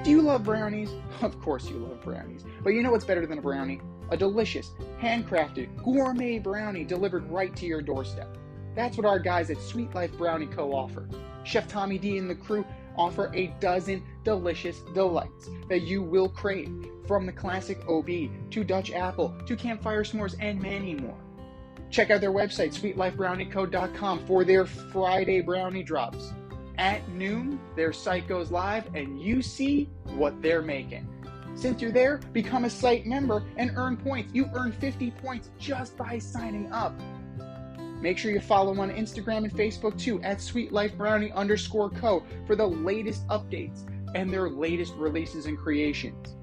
Do you love brownies? Of course you love brownies. But you know what's better than a brownie? A delicious, handcrafted, gourmet brownie delivered right to your doorstep. That's what our guys at Sweet Life Brownie Co. offer. Chef Tommy D and the crew offer a dozen delicious delights that you will crave, from the classic OB to Dutch apple to campfire s'mores and many more. Check out their website, sweetlifebrownieco.com, for their Friday brownie drops. At noon, their site goes live and you see what they're making. Since you're there, become a site member and earn points. You earn 50 points just by signing up. Make sure you follow them on Instagram and Facebook too, at sweetlifebrownie_co, for the latest updates and their latest releases and creations.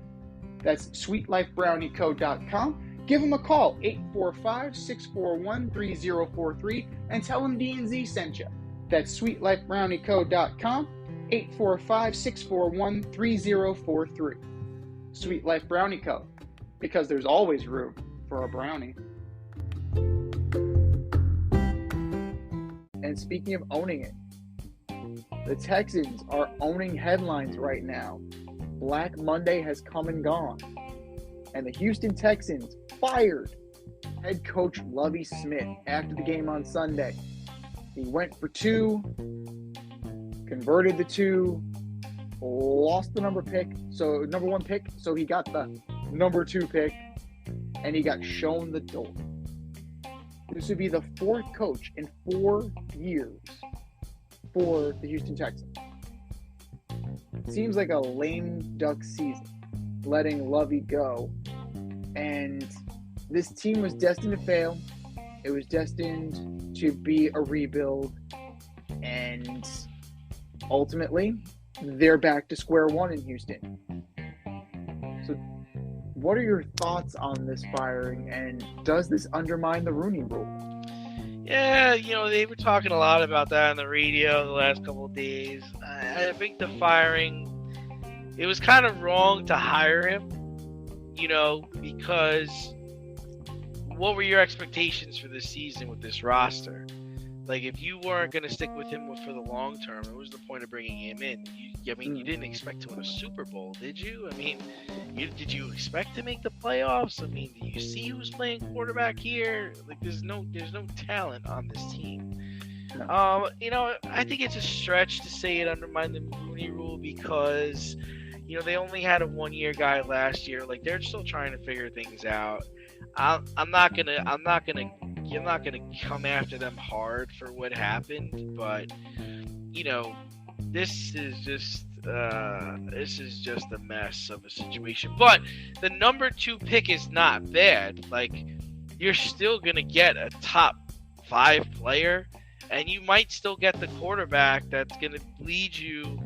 That's sweetlifebrownieco.com. Give them a call, 845-641-3043, and tell them D&Z sent you. That's sweetlifebrownieco.com, 845-641-3043. Sweet Life Brownie Co., because there's always room for a brownie. And speaking of owning it, the Texans are owning headlines right now. Black Monday has come and gone, and the Houston Texans fired head coach Lovie Smith after the game on Sunday. He went for 2, converted the 2, lost the number 1 pick, so he got the number 2 pick, and he got shown the door. This would be the 4th coach in 4 years for the Houston Texans. Seems like a lame duck season, letting Lovie go. And this team was destined to fail. It was destined to be a rebuild. And ultimately, they're back to square one in Houston. What are your thoughts on this firing, and does this undermine the Rooney Rule? Yeah, they were talking a lot about that on the radio the last couple of days. I think the firing, it was kind of wrong to hire him, because what were your expectations for this season with this roster? Like, if you weren't going to stick with him for the long term, what was the point of bringing him in? You didn't expect to win a Super Bowl, did you? Did you expect to make the playoffs? Do you see who's playing quarterback here? Like, there's no talent on this team. No. I think it's a stretch to say it undermined the Rooney Rule because, they only had a 1-year guy last year. Like, they're still trying to figure things out. I'm not gonna come after them hard for what happened, but this is just a mess of a situation. But the number 2 pick is not bad. Like, you're still gonna get a top 5 player, and you might still get the quarterback that's gonna lead you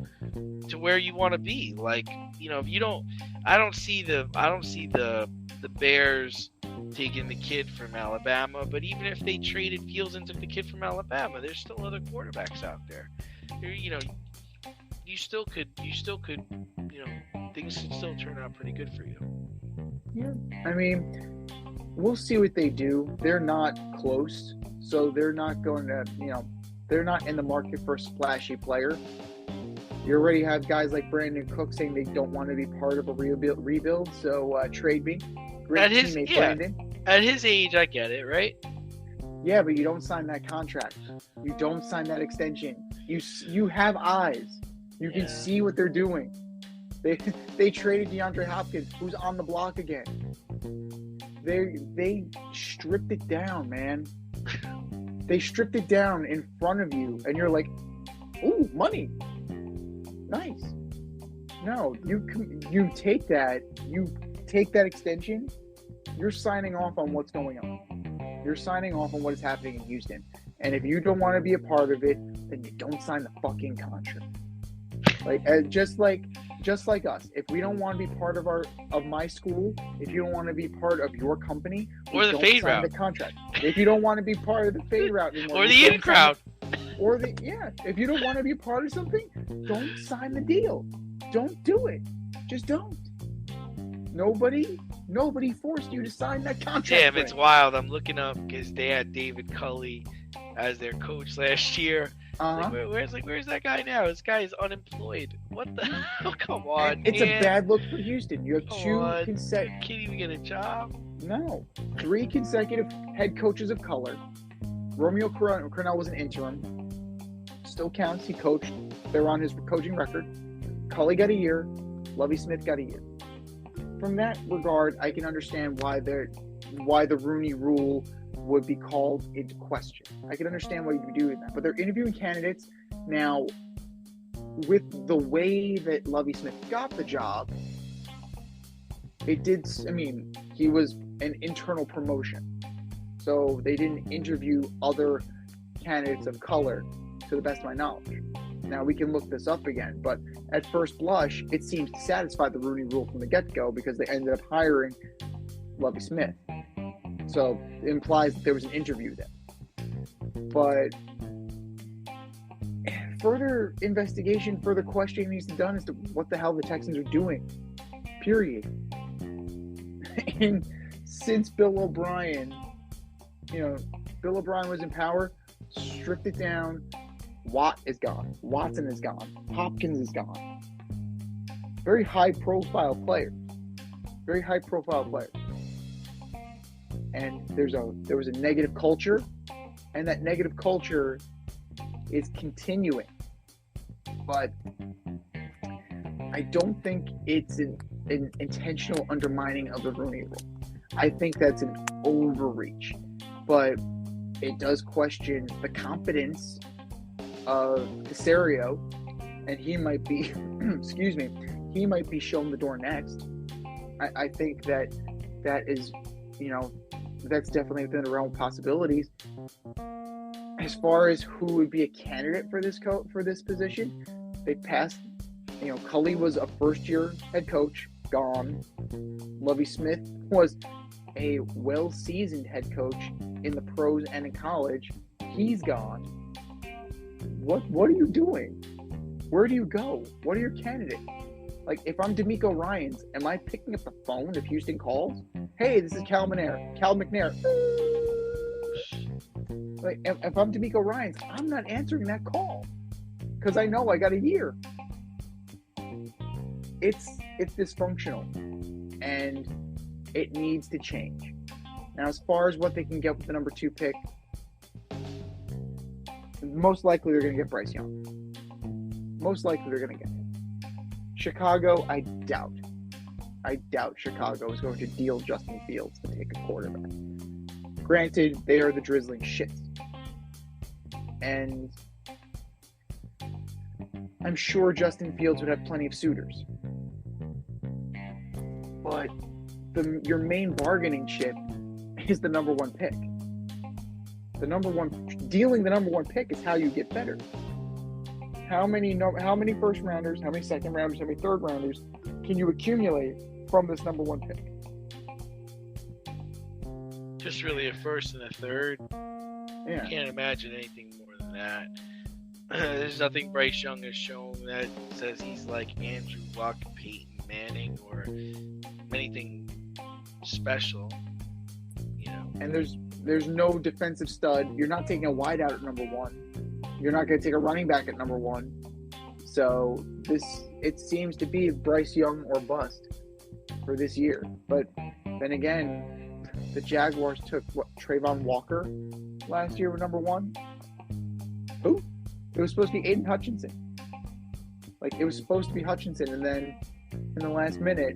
to where you want to be. Like, if you don't, I don't see the Bears taking the kid from Alabama, but even if they traded Fields and took the kid from Alabama, there's still other quarterbacks out there. You still could, things could still turn out pretty good for you. Yeah, we'll see what they do. They're not close, so they're not going to, they're not in the market for a splashy player. You already have guys like Brandon Cook saying they don't want to be part of a rebuild, so trade me. Great teammate, Brandon. At his age, I get it, right? Yeah, but you don't sign that contract. You don't sign that extension. You have eyes. You can see what they're doing. They traded DeAndre Hopkins, who's on the block again. They stripped it down, man. They stripped it down in front of you, and you're like, ooh, money. Nice. No, you take that extension, you're signing off on what's going on. You're signing off on what is happening in Houston. And if you don't want to be a part of it, then you don't sign the fucking contract. Like, just like us. If we don't want to be part of my school, if you don't want to be part of your company, or the fade route, the contract. If you don't want to be part of the fade route anymore, or the in crowd, if you don't want to be part of something, don't sign the deal. Don't do it. Just don't. Nobody forced you to sign that contract. Damn, it's wild. I'm looking up because they had David Culley as their coach last year. Where's that guy now? This guy is unemployed. What the hell? Come on. It's a bad look for Houston. You have Can't even get a job. No. 3 consecutive head coaches of color. Romeo Crennel was an interim. Still counts. He coached. They're on his coaching record. Culley got a year. Lovie Smith got a year. From that regard, I can understand why the Rooney Rule would be called into question. I can understand why you'd be doing that. But they're interviewing candidates. Now, with the way that Lovie Smith got the job, he was an internal promotion. So they didn't interview other candidates of color, to the best of my knowledge. Now, we can look this up again, but at first blush, it seems to satisfy the Rooney Rule from the get-go because they ended up hiring Lovie Smith. So it implies that there was an interview there. But further investigation, further questioning needs to be done as to what the hell the Texans are doing. Period. And since Bill O'Brien was in power, stripped it down. Watt is gone. Watson is gone. Hopkins is gone. Very high-profile players. Very high-profile players. And there was a negative culture, and that negative culture is continuing. But I don't think it's an intentional undermining of the Rooney Rule. I think that's an overreach. But it does question the competence of Caserio, and he might be he might be shown the door next. I think that is, that's definitely within the realm of possibilities. As far as who would be a candidate for this position, they passed. Culley was a first-year head coach. gone. Lovie Smith was a well-seasoned head coach in the pros and in college. He's gone. What are you doing? Where do you go? What are your candidates? Like, if I'm D'Amico Ryans, am I picking up the phone if Houston calls? Hey, this is Cal McNair. Like, if I'm D'Amico Ryans, I'm not answering that call because I know I got a year. It's dysfunctional, and it needs to change. Now, as far as what they can get with the number 2 pick, most likely they're going to get Bryce Young. Most likely they're going to get him. Chicago, I doubt. I doubt Chicago is going to deal Justin Fields to take a quarterback. Granted, they are the drizzling shits. And I'm sure Justin Fields would have plenty of suitors. But your main bargaining chip is the number 1 pick. Dealing the number 1 pick is how you get better. How many first rounders, how many second rounders, how many third rounders can you accumulate from this number 1 pick? Just really a first and a third. Yeah. I can't imagine anything more than that. There's nothing Bryce Young has shown that says he's like Andrew Luck, Peyton Manning, or anything special. You know. And there's no defensive stud. You're not taking a wideout at number 1. You're not going to take a running back at number 1. So it seems to be Bryce Young or bust for this year. But then again, the Jaguars took Trayvon Walker last year with number 1. Who? It was supposed to be Aiden Hutchinson. Like, it was supposed to be Hutchinson, and then in the last minute,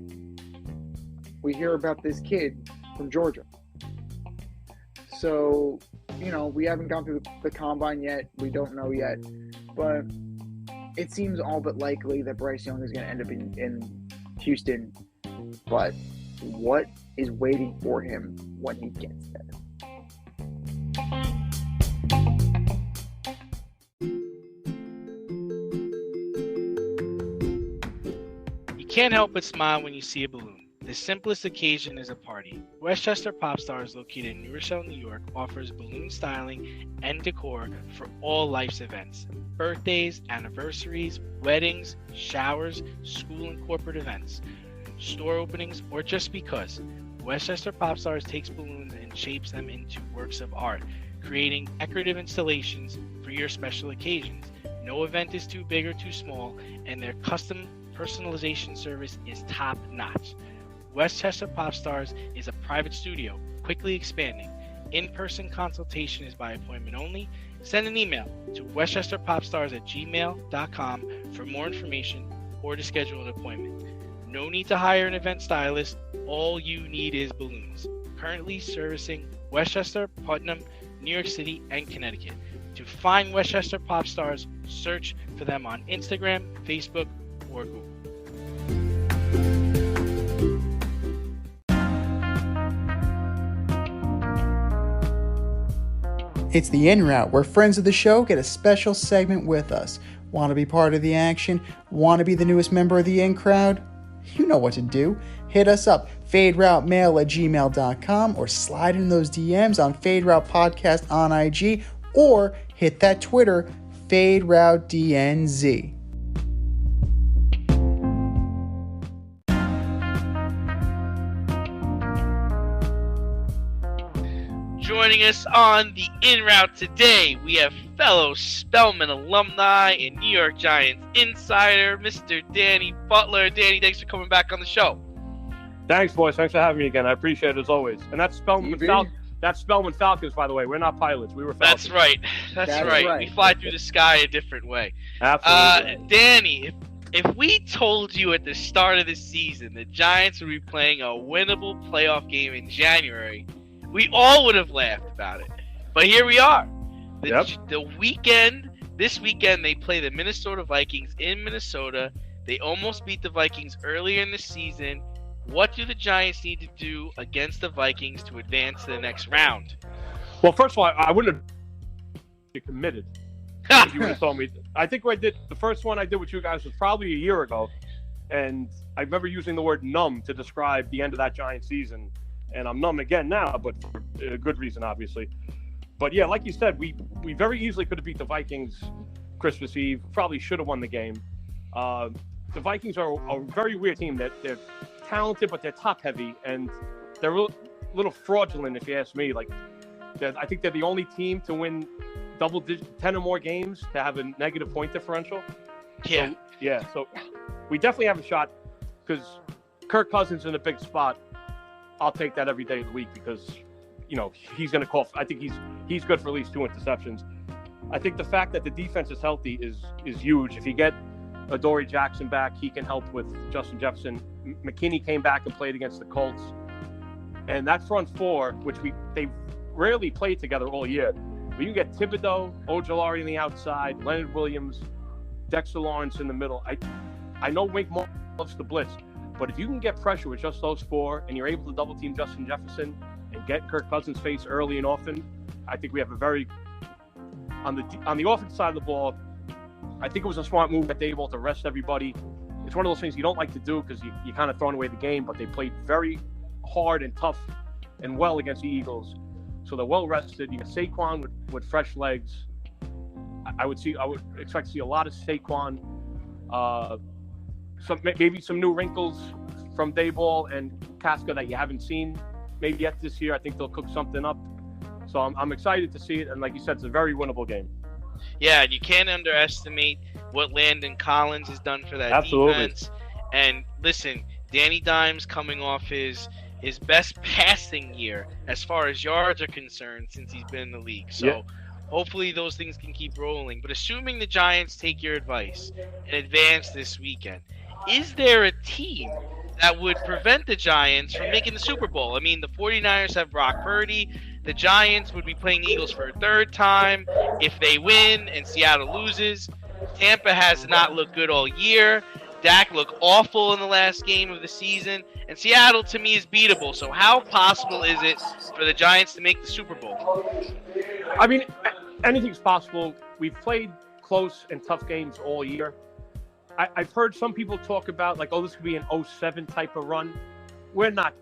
we hear about this kid from Georgia. So, we haven't gone through the combine yet. We don't know yet. But it seems all but likely that Bryce Young is going to end up in Houston. But what is waiting for him when he gets there? You can't help but smile when you see a balloon. The simplest occasion is a party. Westchester Pop Stars, located in New Rochelle, New York, offers balloon styling and decor for all life's events. Birthdays, anniversaries, weddings, showers, school and corporate events, store openings, or just because. Westchester Pop Stars takes balloons and shapes them into works of art, creating decorative installations for your special occasions. No event is too big or too small, and their custom personalization service is top-notch. Westchester Pop Stars is a private studio, quickly expanding. In-person consultation is by appointment only. Send an email to westchesterpopstars@gmail.com for more information or to schedule an appointment. No need to hire an event stylist. All you need is balloons. Currently servicing Westchester, Putnam, New York City, and Connecticut. To find Westchester Pop Stars, search for them on Instagram, Facebook, or Google. It's the In Route, where friends of the show get a special segment with us. Want to be part of the action? Want to be the newest member of the In Crowd? You know what to do. Hit us up, faderoutemail@gmail.com, or slide in those DMs on Fade Route Podcast on IG, or hit that Twitter, FadeRouteDNZ. Joining us on the In Route today, we have fellow Spelman alumni and New York Giants insider, Mr. Danny Butler. Danny, thanks for coming back on the show. Thanks, boys. Thanks for having me again. I appreciate it as always. And that's Spelman Falcons, by the way. We're not pilots. We were Falcons. That's right. That's right. We fly through the sky a different way. Absolutely. Danny, if we told you at the start of the season the Giants would be playing a winnable playoff game in January, we all would have laughed about it. But here we are. This weekend, they play the Minnesota Vikings in Minnesota. They almost beat the Vikings earlier in the season. What do the Giants need to do against the Vikings to advance to the next round? Well, first of all, I wouldn't have committed if you would have told me. I think what I did, the first one I did with you guys was probably a year ago. And I remember using the word numb to describe the end of that Giants season. And I'm numb again now, but for a good reason, obviously. But yeah, like you said, we very easily could have beat the Vikings Christmas Eve. Probably should have won the game. The Vikings are a very weird team. They're talented, but they're top-heavy, and they're a little fraudulent, if you ask me. Like, I think they're the only team to win double-digit 10 or more games to have a negative point differential. Yeah. So we definitely have a shot because Kirk Cousins in a big spot. I'll take that every day of the week because, he's going to call. I think he's good for at least 2 interceptions. I think the fact that the defense is healthy is huge. If you get Adoree Jackson back, he can help with Justin Jefferson. McKinney came back and played against the Colts. And that front four, which they rarely played together all year. But you get Thibodeau, Ojulari on the outside, Leonard Williams, Dexter Lawrence in the middle. I know Wink Martindale loves the blitz, but if you can get pressure with just those four and you're able to double team Justin Jefferson and get Kirk Cousins' face early and often, I think we have a very on the offensive side of the ball. I think it was a smart move at Daboll to rest everybody. It's one of those things you don't like to do because you kind of throwing away the game, but they played very hard and tough and well against the Eagles. So they're well rested. You got Saquon with fresh legs. I would expect to see a lot of Saquon. Maybe some new wrinkles from Daboll and Casca that you haven't seen maybe yet this year. I think they'll cook something up. So I'm excited to see it. And like you said, it's a very winnable game. Yeah, and you can't underestimate what Landon Collins has done for that defense. And listen, Danny Dimes coming off his best passing year as far as yards are concerned since he's been in the league. So hopefully those things can keep rolling. But assuming the Giants take your advice and advance this weekend, is there a team that would prevent the Giants from making the Super Bowl? I mean, the 49ers have Brock Purdy. The Giants would be playing the Eagles for a third time if they win and Seattle loses. Tampa has not looked good all year. Dak looked awful in the last game of the season. And Seattle, to me, is beatable. So how possible is it for the Giants to make the Super Bowl? I mean, anything's possible. We've played close and tough games all year. I've heard some people talk about, like, this could be an 07 type of run. We're not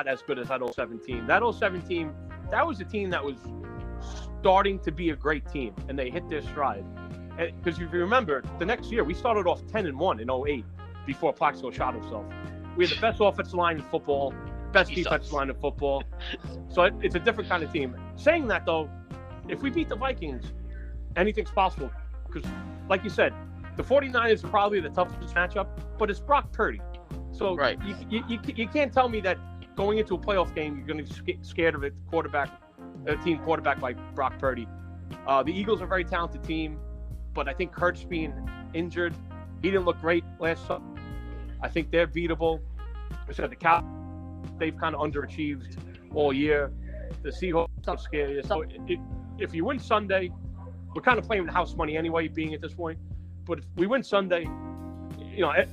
as good as that 07 team. That 07 team, that was a team that was starting to be a great team, and they hit their stride. Because if you remember, the next year, we started off 10-1 in 08 before Plaxico shot himself. We had the best offensive line in football, best defensive line in football. So it's a different kind of team. Saying that, though, if we beat the Vikings, anything's possible. Because, like you said, the 49ers are probably the toughest matchup, but it's Brock Purdy. So you can't tell me that going into a playoff game, you're going to be scared of a team quarterback like Brock Purdy. The Eagles are a very talented team, but I think Hurts being injured, he didn't look great last summer. I think they're beatable. I said the Cowboys, they've kind of underachieved all year. The Seahawks are scary. So if you win Sunday, we're kind of playing with house money anyway, being at this point. But if we win Sunday,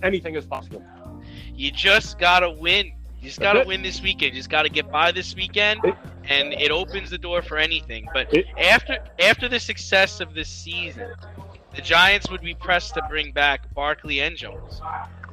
anything is possible. You just gotta win. You just gotta win this weekend. You just gotta get by this weekend, and it opens the door for anything. But after the success of this season, the Giants would be pressed to bring back Barkley and Jones.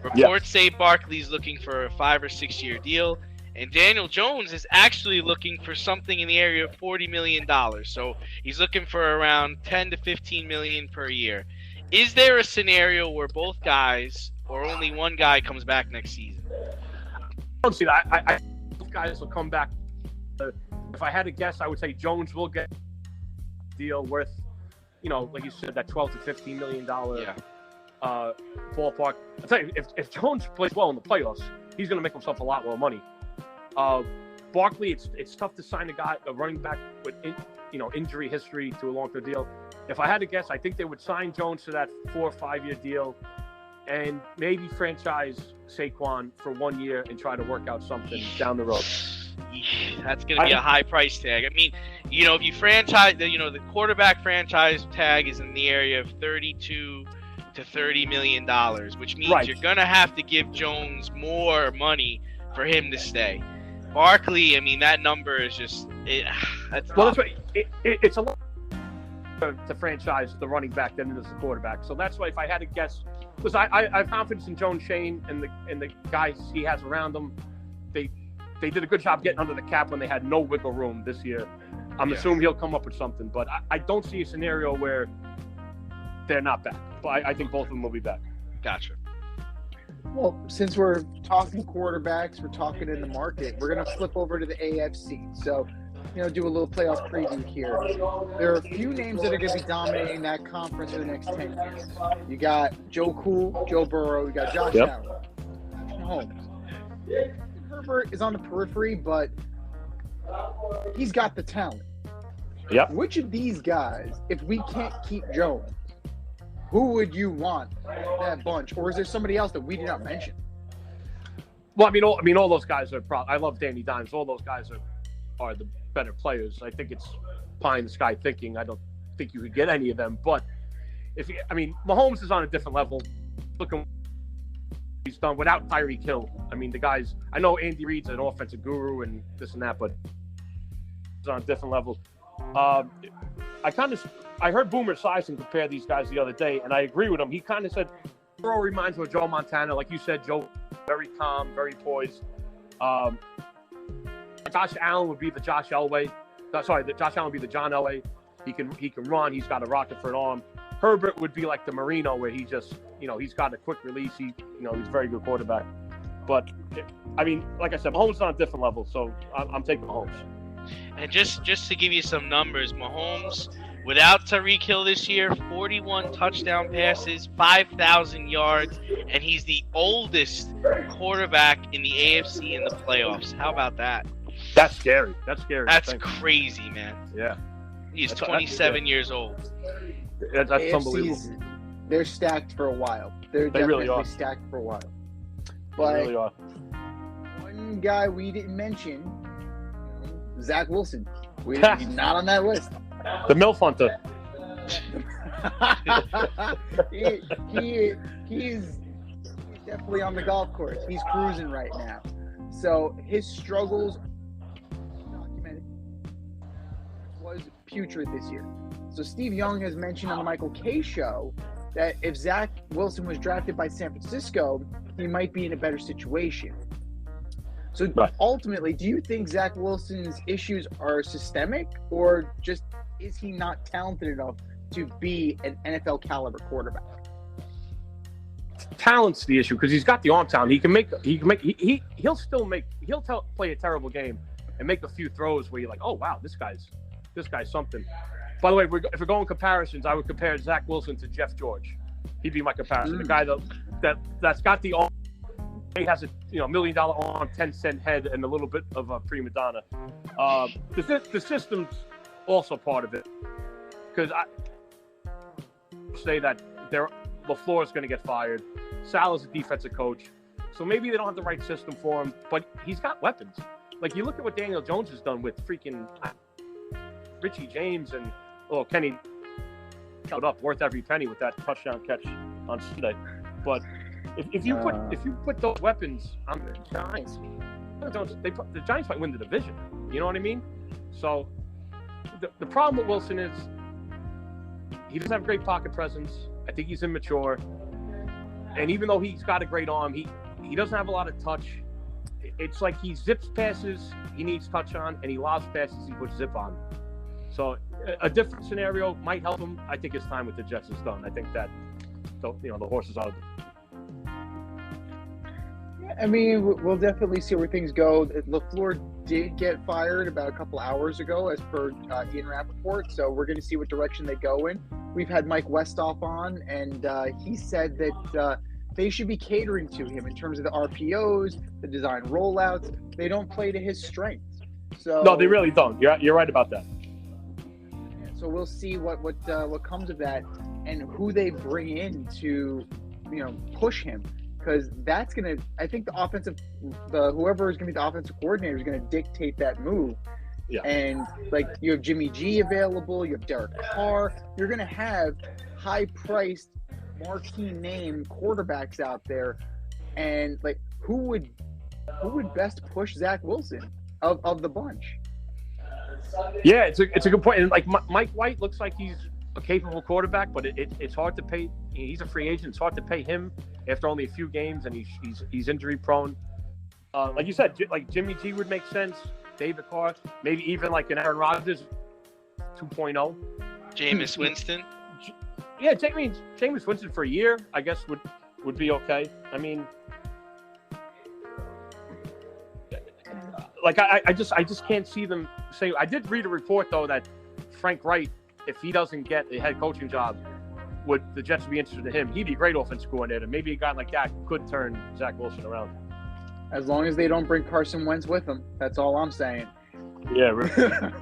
Reports say Barkley's looking for a 5 or 6 year deal, and Daniel Jones is actually looking for something in the area of $40 million. So he's looking for around $10 to $15 million per year. Is there a scenario where both guys or only one guy comes back next season? I don't see that. I both guys will come back. If I had to guess, I would say Jones will get a deal worth, like you said, that $12 to $15 million ballpark. I'll tell you, if Jones plays well in the playoffs, he's going to make himself a lot more money. Barkley, it's tough to sign a running back with injury history to a long-term deal. If I had to guess, I think they would sign Jones to that 4 or 5 year deal and maybe franchise Saquon for 1 year and try to work out something down the road. That's going to be a high price tag. I mean, if you franchise, the quarterback franchise tag is in the area of $32 to $30 million, which means you're going to have to give Jones more money for him to stay. Barkley, I mean, that number is just that's right. It's a lot to franchise the running back than it is the quarterback. So that's why if I had to guess, Listen, I have confidence in Joan Shane and the guys he has around him. They did a good job getting under the cap when they had no wiggle room this year. I'm assuming he'll come up with something, but I don't see a scenario where they're not back. But I think both of them will be back. Gotcha. Well, since we're talking quarterbacks, we're talking in the market, we're going to flip over to the AFC. So, do a little playoff preview here. There are a few names that are going to be dominating that conference for the next 10 years. You got Joe Cool, Joe Burrow, you got Josh Allen, Mahomes. Herbert is on the periphery, but he's got the talent. Yep. Which of these guys, if we can't keep Jones, who would you want that bunch? Or is there somebody else that we did not mention? Well, all those guys are I love Danny Dimes. All those guys are the better players. I think it's pie in the sky thinking. I don't think you could get any of them. But Mahomes is on a different level. Look at what he's done without Tyreek Hill. The guys. I know Andy Reid's an offensive guru and this and that, but he's on a different level. I heard Boomer Esiason compare these guys the other day, and I agree with him. He kind of said, Burrow reminds me of Joe Montana. Like you said, Joe, very calm, very poised. Josh Allen would be the Josh Elway. Josh Allen would be the John Elway. He can run. He's got a rocket for an arm. Herbert would be like the Marino, where he just, he's got a quick release. He's a very good quarterback. But, like I said, Mahomes is on a different level, so I'm taking Mahomes. And just to give you some numbers, Mahomes, without Tyreek Hill this year, 41 touchdown passes, 5,000 yards, and he's the oldest quarterback in the AFC in the playoffs. How about that? That's scary. That's crazy, man. Yeah. He's 27 years old. That's unbelievable. They're stacked for a while. They really are stacked for a while. But they really are. One guy we didn't mention, Zach Wilson. He's not on that list. The MILF Hunter. He's definitely on the golf course. He's cruising right now. So his struggles documented was putrid this year. So Steve Young has mentioned on the Michael Kay show that if Zach Wilson was drafted by San Francisco, he might be in a better situation. So ultimately, do you think Zach Wilson's issues are systemic, or just is he not talented enough to be an NFL caliber quarterback? Talent's the issue because he's got the arm talent. He'll play a terrible game and make a few throws where you're like, oh wow, this guy's something. By the way, if we're going comparisons, I would compare Zach Wilson to Jeff George. He'd be my comparison. The guy that's got the arm. He has a $1 million arm, 10-cent head, and a little bit of a prima donna. The system's also part of it because I say that LaFleur is going to get fired. Salah's a defensive coach, so maybe they don't have the right system for him. But he's got weapons. Like you look at what Daniel Jones has done with freaking Richie James and Kenny showed up worth every penny with that touchdown catch on Sunday. But if you put those weapons on the Giants, the Giants might win the division. You know what I mean? So the problem with Wilson is he doesn't have great pocket presence. I think he's immature, and even though he's got a great arm, he doesn't have a lot of touch. It's like he zips passes he needs touch on, and he lobs passes he puts zip on. So a different scenario might help him. I think his time with the Jets is done. I think that the horse is out of the. We'll definitely see where things go. LaFleur did get fired about a couple hours ago, as per Ian Rappaport. So we're going to see what direction they go in. We've had Mike Westhoff on, and he said that they should be catering to him in terms of the RPOs, the design rollouts. They don't play to his strengths. So no, they really don't. You're right about that. So we'll see what comes of that, and who they bring in to push him. Because that's going to, I think whoever is going to be the offensive coordinator is going to dictate that move. Yeah. And you have Jimmy G available, you have Derek Carr. You're going to have high-priced, marquee name quarterbacks out there. And who would best push Zach Wilson of the bunch? Yeah, it's a good point. And Mike White looks like he's a capable quarterback, but it's hard to pay He's a free agent. It's hard to pay him after only a few games, and he's injury prone. Like you said, like Jimmy G would make sense. David Carr, maybe even like an Aaron Rodgers 2.0. Jameis Winston. Yeah, Jameis Winston for a year, I guess would be okay. I mean, like I just can't see them say. I did read a report though that Frank Wright, if he doesn't get a head coaching job, would the Jets be interested in him? He'd be a great offensive coordinator. Maybe a guy like that could turn Zach Wilson around. As long as they don't bring Carson Wentz with them, that's all I'm saying. Yeah, really.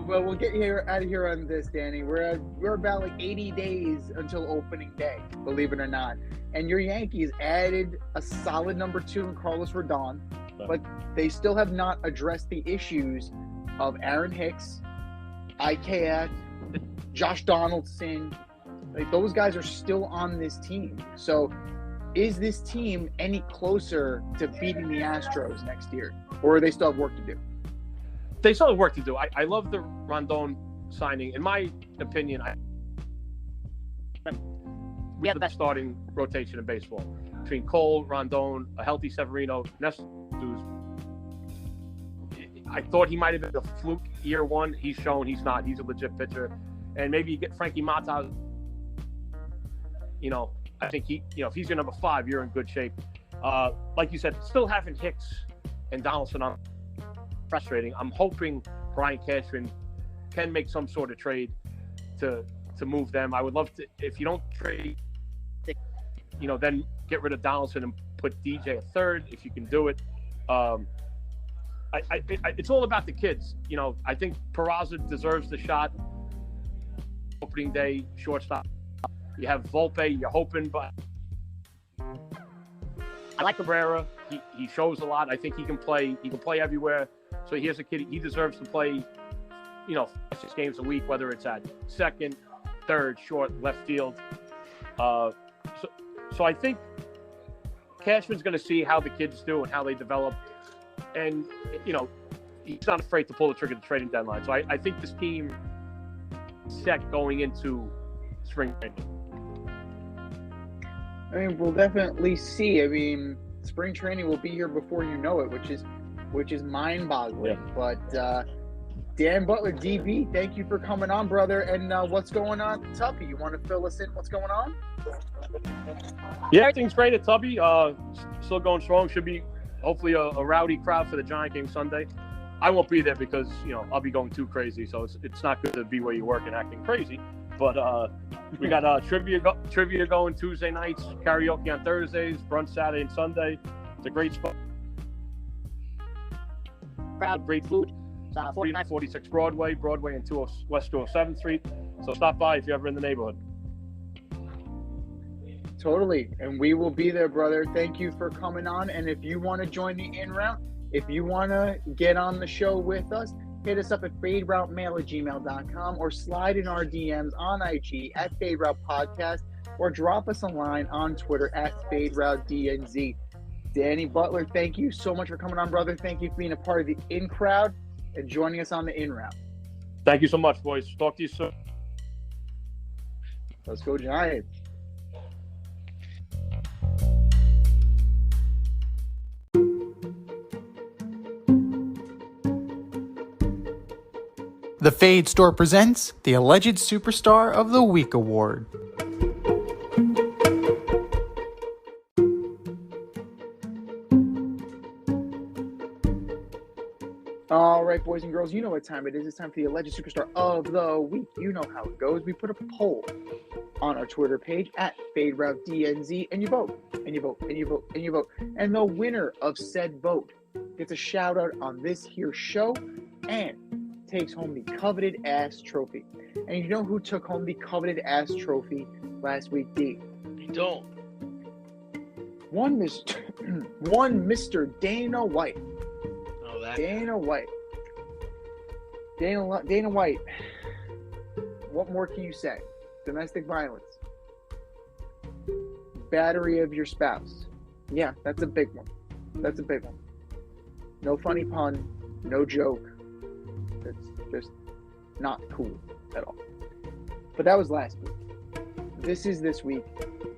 Well, we'll get out of here on this, Danny. We're about like 80 days until opening day, believe it or not. And your Yankees added a solid number 2 in Carlos Rodon, but they still have not addressed the issues of Aaron Hicks, IKF, Josh Donaldson. Like, those guys are still on this team. So is this team any closer to beating the Astros next year? Or do they still have work to do? They still have work to do. I love the Rondon signing. In my opinion, we have the best starting rotation in baseball. Between Cole, Rondon, a healthy Severino, Nestor, I thought he might have been a fluke year one. He's shown he's not. He's a legit pitcher. And maybe you get Frankie Mata. I think if he's your number 5, you're in good shape. Like you said, still having Hicks and Donaldson on frustrating. I'm hoping Brian Cashman can make some sort of trade to move them. I would love to, if you don't trade, then get rid of Donaldson and put DJ a third if you can do it. It's all about the kids. I think Peraza deserves the shot. Opening day, shortstop. You have Volpe, you're hoping, but I like Cabrera. He shows a lot. I think he can play. He can play everywhere. So here's a kid. He deserves to play, 6 games a week, whether it's at second, third, short, left field. So I think Cashman's going to see how the kids do and how they develop, and he's not afraid to pull the trigger at the trading deadline. So I think this team is set going into spring training. I mean, we'll definitely see. I mean, spring training will be here before you know it, which is mind-boggling. Yeah. But Dan Butler, DB, thank you for coming on, brother. And what's going on, Tubby? You want to fill us in? What's going on? Yeah, everything's great at Tubby. Still going strong. Should be hopefully a rowdy crowd for the Giant game Sunday. I won't be there because I'll be going too crazy. So it's not good to be where you work and acting crazy. But we got trivia going Tuesday nights, karaoke on Thursdays, brunch Saturday and Sunday. It's a great spot. Crowd, great food. 4946 Broadway and West 207th Street. So stop by if you're ever in the neighborhood. Totally. And we will be there, brother. Thank you for coming on. And if you want to join the in-route, if you want to get on the show with us, hit us up at faderoutemail@gmail.com or slide in our DMs on IG at FadeRoutePodcast or drop us a line on Twitter at FadeRouteDNZ. Danny Butler, thank you so much for coming on, brother. Thank you for being a part of the in-crowd and joining us on the in-route. Thank you so much, boys. Talk to you soon. Let's go Giants. The Fade Store presents the Alleged Superstar of the Week Award. All right, boys and girls, you know what time it is. It's time for the Alleged Superstar of the Week. You know how it goes. We put a poll on our Twitter page at FadeRouteDNZ, and you vote, and you vote, and you vote, and you vote. And the winner of said vote gets a shout out on this here show and takes home the coveted ass trophy. And you know who took home the coveted ass trophy last week, D? You don't. One Mr. Dana White. Oh, that. Dana White. Dana White. What more can you say? Domestic violence. Battery of your spouse. Yeah, that's a big one. That's a big one. No funny pun. No joke. It's just not cool at all. But that was last week. this week.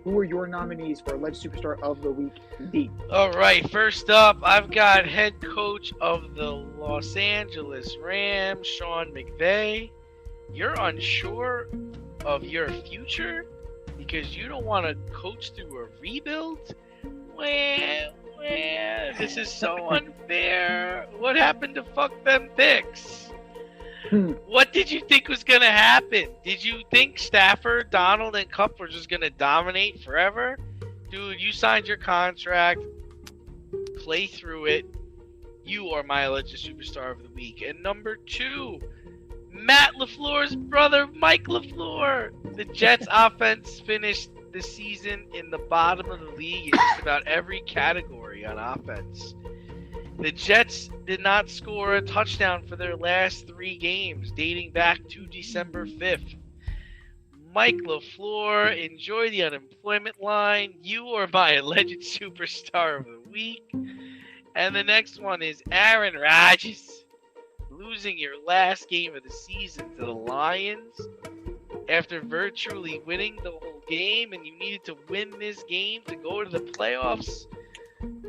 Who are your nominees for Alleged Superstar of the Week, D? All right, first up, I've got head coach of the Los Angeles Rams, Sean McVay. You're unsure of your future because you don't want to coach through a rebuild? Well, this is so unfair. What happened to fuck them picks? What did you think was going to happen? Did you think Stafford, Donald, and Kupp were just going to dominate forever? Dude, you signed your contract. Play through it. You are my alleged superstar of the week. And number 2, Matt LaFleur's brother, Mike LaFleur. The Jets offense finished the season in the bottom of the league in just about every category on offense. The Jets did not score a touchdown for their last 3 games, dating back to December 5th. Mike LaFleur, enjoy the unemployment line. You are my alleged superstar of the week. And the next one is Aaron Rodgers, losing your last game of the season to the Lions after virtually winning the whole game, and you needed to win this game to go to the playoffs.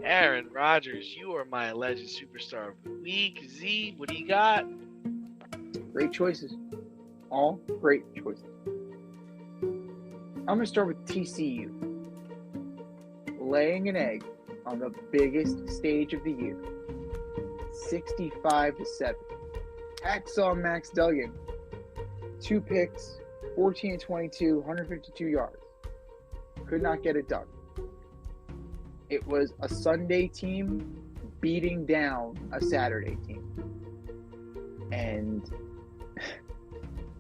Aaron Rodgers, you are my alleged superstar of the week. Z, what do you got? Great choices. All great choices. I'm going to start with TCU. Laying an egg on the biggest stage of the year. 65-7. Hacksaw Max Duggan. 2 picks, 14-22, 152 yards. Could not get it done. It was a Sunday team beating down a Saturday team. And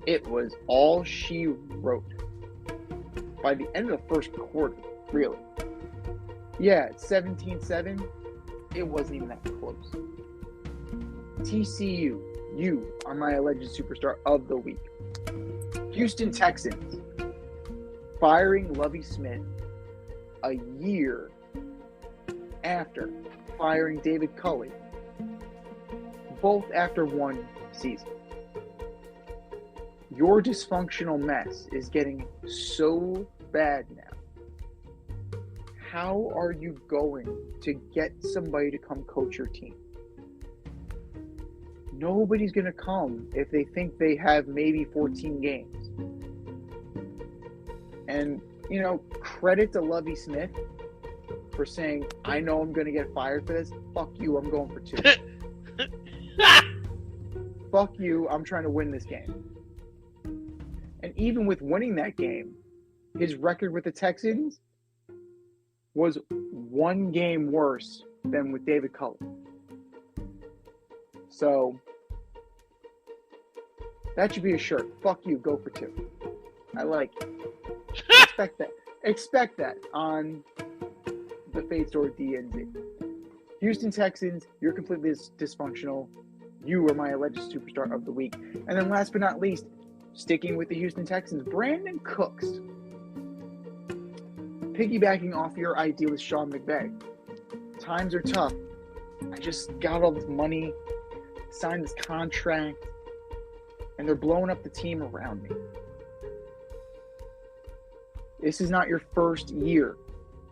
it was all she wrote. By the end of the first quarter, really. Yeah, it's 17-7. It wasn't even that close. TCU, you are my alleged superstar of the week. Houston Texans, firing Lovie Smith a year after firing David Culley, both after 1 season. Your dysfunctional mess is getting so bad now. How are you going to get somebody to come coach your team? Nobody's going to come if they think they have maybe 14 games. And, credit to Lovie Smith for saying, I know I'm going to get fired for this. Fuck you, I'm going for 2. Fuck you, I'm trying to win this game. And even with winning that game, his record with the Texans was 1 game worse than with David Culley. So, that should be a shirt. Fuck you, go for 2. I like it. Expect that on the Fate Store DNZ. Houston Texans, you're completely dysfunctional. You are my alleged superstar of the week. And then last but not least, sticking with the Houston Texans, Brandon Cooks. Piggybacking off your idea with Sean McVay. Times are tough. I just got all this money, signed this contract, and they're blowing up the team around me. This is not your first year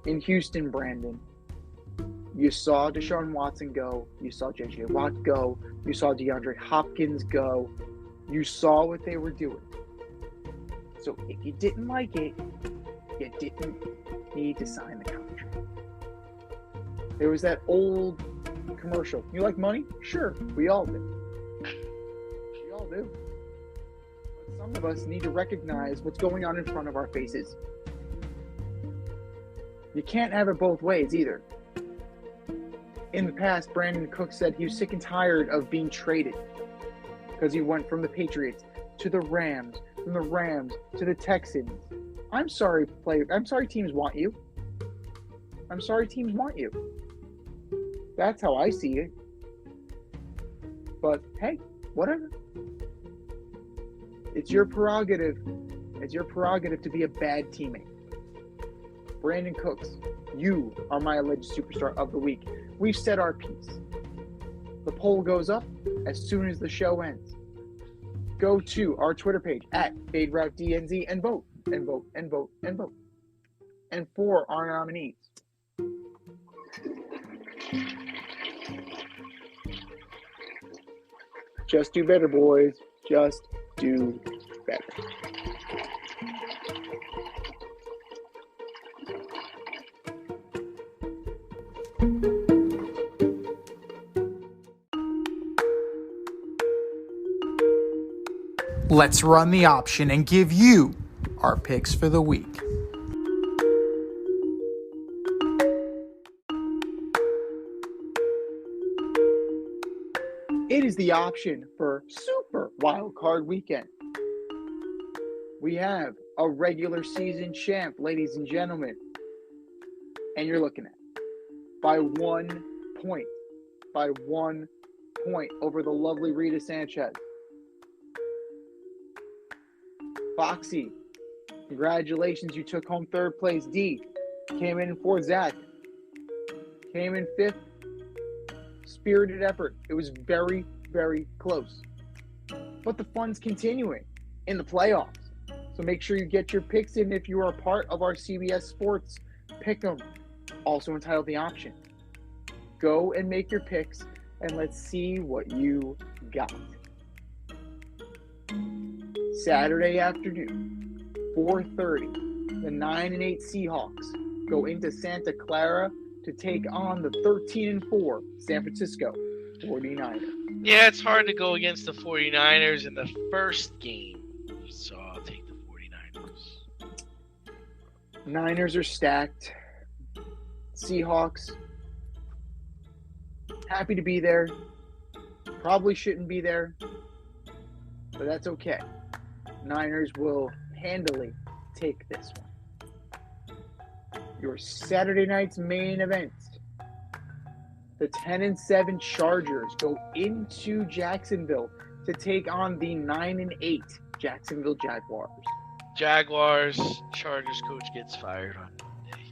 in Houston, Brandon. You saw Deshaun Watson go. You saw J.J. Watt go. You saw DeAndre Hopkins go. You saw what they were doing. So if you didn't like it, you didn't need to sign the contract. There was that old commercial. You like money? Sure, we all do. We all do. But some of us need to recognize what's going on in front of our faces. You can't have it both ways either. In the past, Brandon Cook said he was sick and tired of being traded because he went from the Patriots to the Rams, from the Rams to the Texans. I'm sorry, teams want you. I'm sorry teams want you. That's how I see it. But hey, whatever. It's your prerogative. It's your prerogative to be a bad teammate. Brandon Cooks, you are my alleged superstar of the week. We've said our piece. The poll goes up as soon as the show ends. Go to our Twitter page @FadeRouteDNZ and vote. and vote and vote and vote. And for our nominees. Just do better, boys. Just do better. Let's run the option and give you our picks for the week. It is the option for Super Wild Card Weekend. We have a regular season champ, ladies and gentlemen. And you're looking at by 1 point. By 1 point over the lovely Rita Sanchez. Foxy, congratulations. You took home third place. D came in fourth. Zach came in fifth. Spirited effort. It was very, very close. But the fun's continuing in the playoffs. So make sure you get your picks in if you are a part of our CBS Sports Pick'em, also entitled The Option. Go and make your picks, and let's see what you got. Saturday afternoon, 4:30, the 9-8 Seahawks go into Santa Clara to take on the 13-4 San Francisco 49ers. Yeah, it's hard to go against the 49ers in the first game, so I'll take the 49ers. Niners are stacked. Seahawks, happy to be there. Probably shouldn't be there, but that's okay. Niners will handily take this one. Your Saturday night's main event. The 10-7 Chargers go into Jacksonville to take on the 9-8 Jacksonville Jaguars. Jaguars, Chargers coach gets fired on Monday.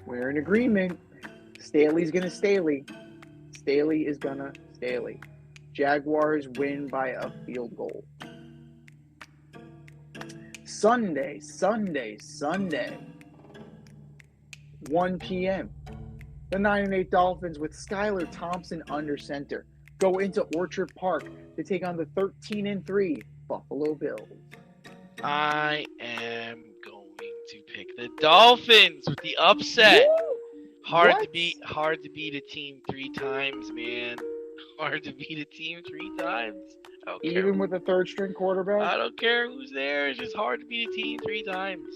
We're in agreement. Staley's gonna Staley. Staley is gonna Staley. Jaguars win by a field goal. Sunday. 1 p.m. The 9-8 Dolphins with Skylar Thompson under center go into Orchard Park to take on the 13-3 Buffalo Bills. I am going to pick the Dolphins with the upset. Woo! Hard What? to beat a team 3 times, man. Hard to beat a team 3 times. I don't care. Even with a third-string quarterback? I don't care who's there. It's just hard to beat a team 3 times.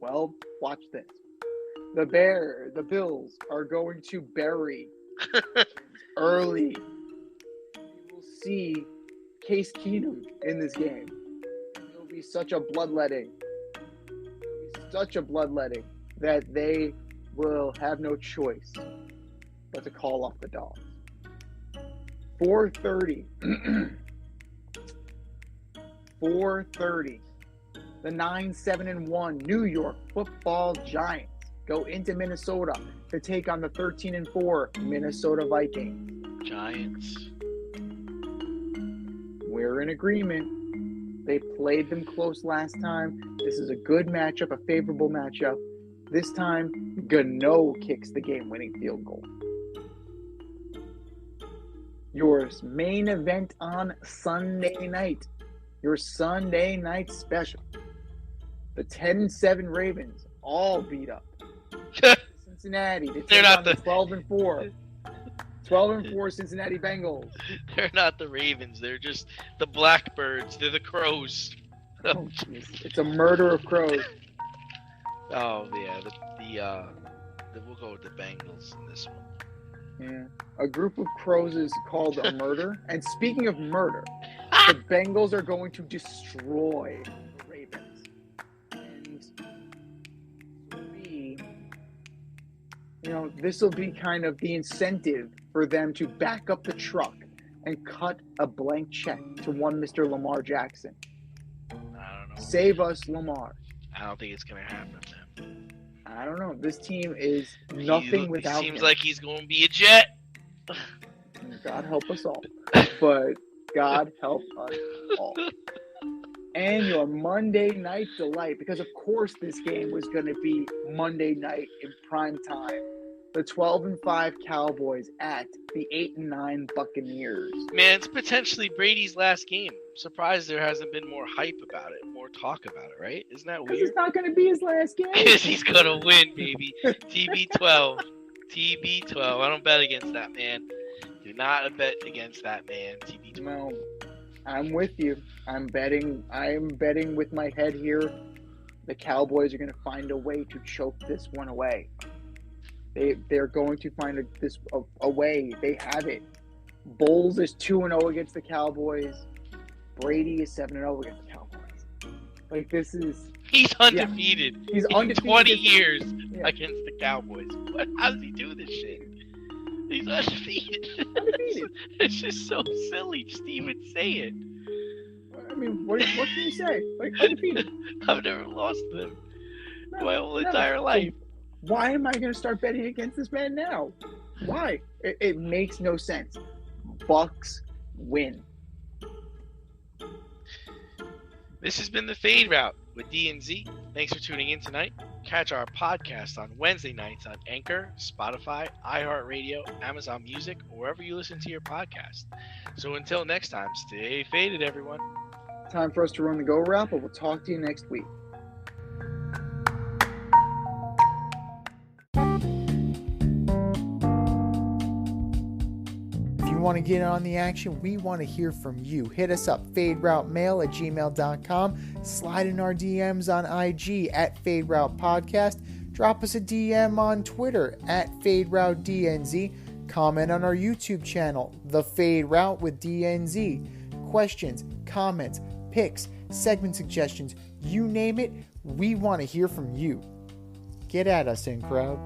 Well, watch this. The Bills are going to bury early. You will see Case Keenum in this game. It'll be such a bloodletting. That they will have no choice but to call off the Dogs. 4:30. 4:30. The 9-7-1 New York Football Giants go into Minnesota to take on the 13-4 Minnesota Vikings. Giants. We're in agreement. They played them close last time. This is a good matchup, a favorable matchup. This time, Gano kicks the game-winning field goal. Your main event on Sunday night. Your Sunday night special. The 10-7 Ravens all beat up Cincinnati. They're not the 12-4. 12-4 Cincinnati Bengals. They're not the Ravens. They're just the Blackbirds. They're the Crows. Oh, jeez. It's a murder of crows. Oh yeah, we'll go with the Bengals in this one. Yeah. A group of crows is called a murder. And speaking of murder, the Bengals are going to destroy the Ravens. And this will be kind of the incentive for them to back up the truck and cut a blank check to one Mr. Lamar Jackson. I don't know. Save us, Lamar. I don't think it's gonna happen, man. I don't know. This team is nothing without Seems him. like he's gonna be a Jet. God help us all. But God help us all. and your Monday night delight, because of course this game was going to be Monday night in prime time. The 12-5 Cowboys at the 8-9 Buccaneers. Man, it's potentially Brady's last game. I'm surprised there hasn't been more hype about it, more talk about it, right? Isn't that Because weird? it's not going to be his last game. Because he's gonna win, baby. TB12. TB12. I don't bet against that man. Do not bet against that man. TB12. No, I'm with you. I'm betting with my head here. The Cowboys are going to find a way to choke this one away. They're going to find a way. They have it. Bowles is 2-0 against the Cowboys. Brady is 7-0 against the Cowboys. Like, this is... He's undefeated. He's in undefeated 20 against- years Yeah. against the Cowboys. How does he do this shit? He's undefeated. Undefeated. It's just so silly just to even say it. I mean, what can you say? Like, undefeated. I've never lost to them No, my whole never. entire life. Why am I going to start betting against this man now? Why? It makes no sense. Bucks win. This has been the Fade Route with D and Z. Thanks for tuning in tonight. Catch our podcast on Wednesday nights on Anchor, Spotify, iHeartRadio, Amazon Music, or wherever you listen to your podcast. So until next time, stay faded, everyone. Time for us to run the go route, but we'll talk to you next week. If you want to get in on the action, we want to hear from you. Hit us up, faderoutemail@gmail.com. Slide in our DMs on IG at FadeRoutePodcast. Drop us a DM on Twitter at FadeRouteDNZ. Comment on our YouTube channel, The Fade Route with DNZ. Questions, comments, picks, segment suggestions, you name it, we want to hear from you. Get at us, in crowd.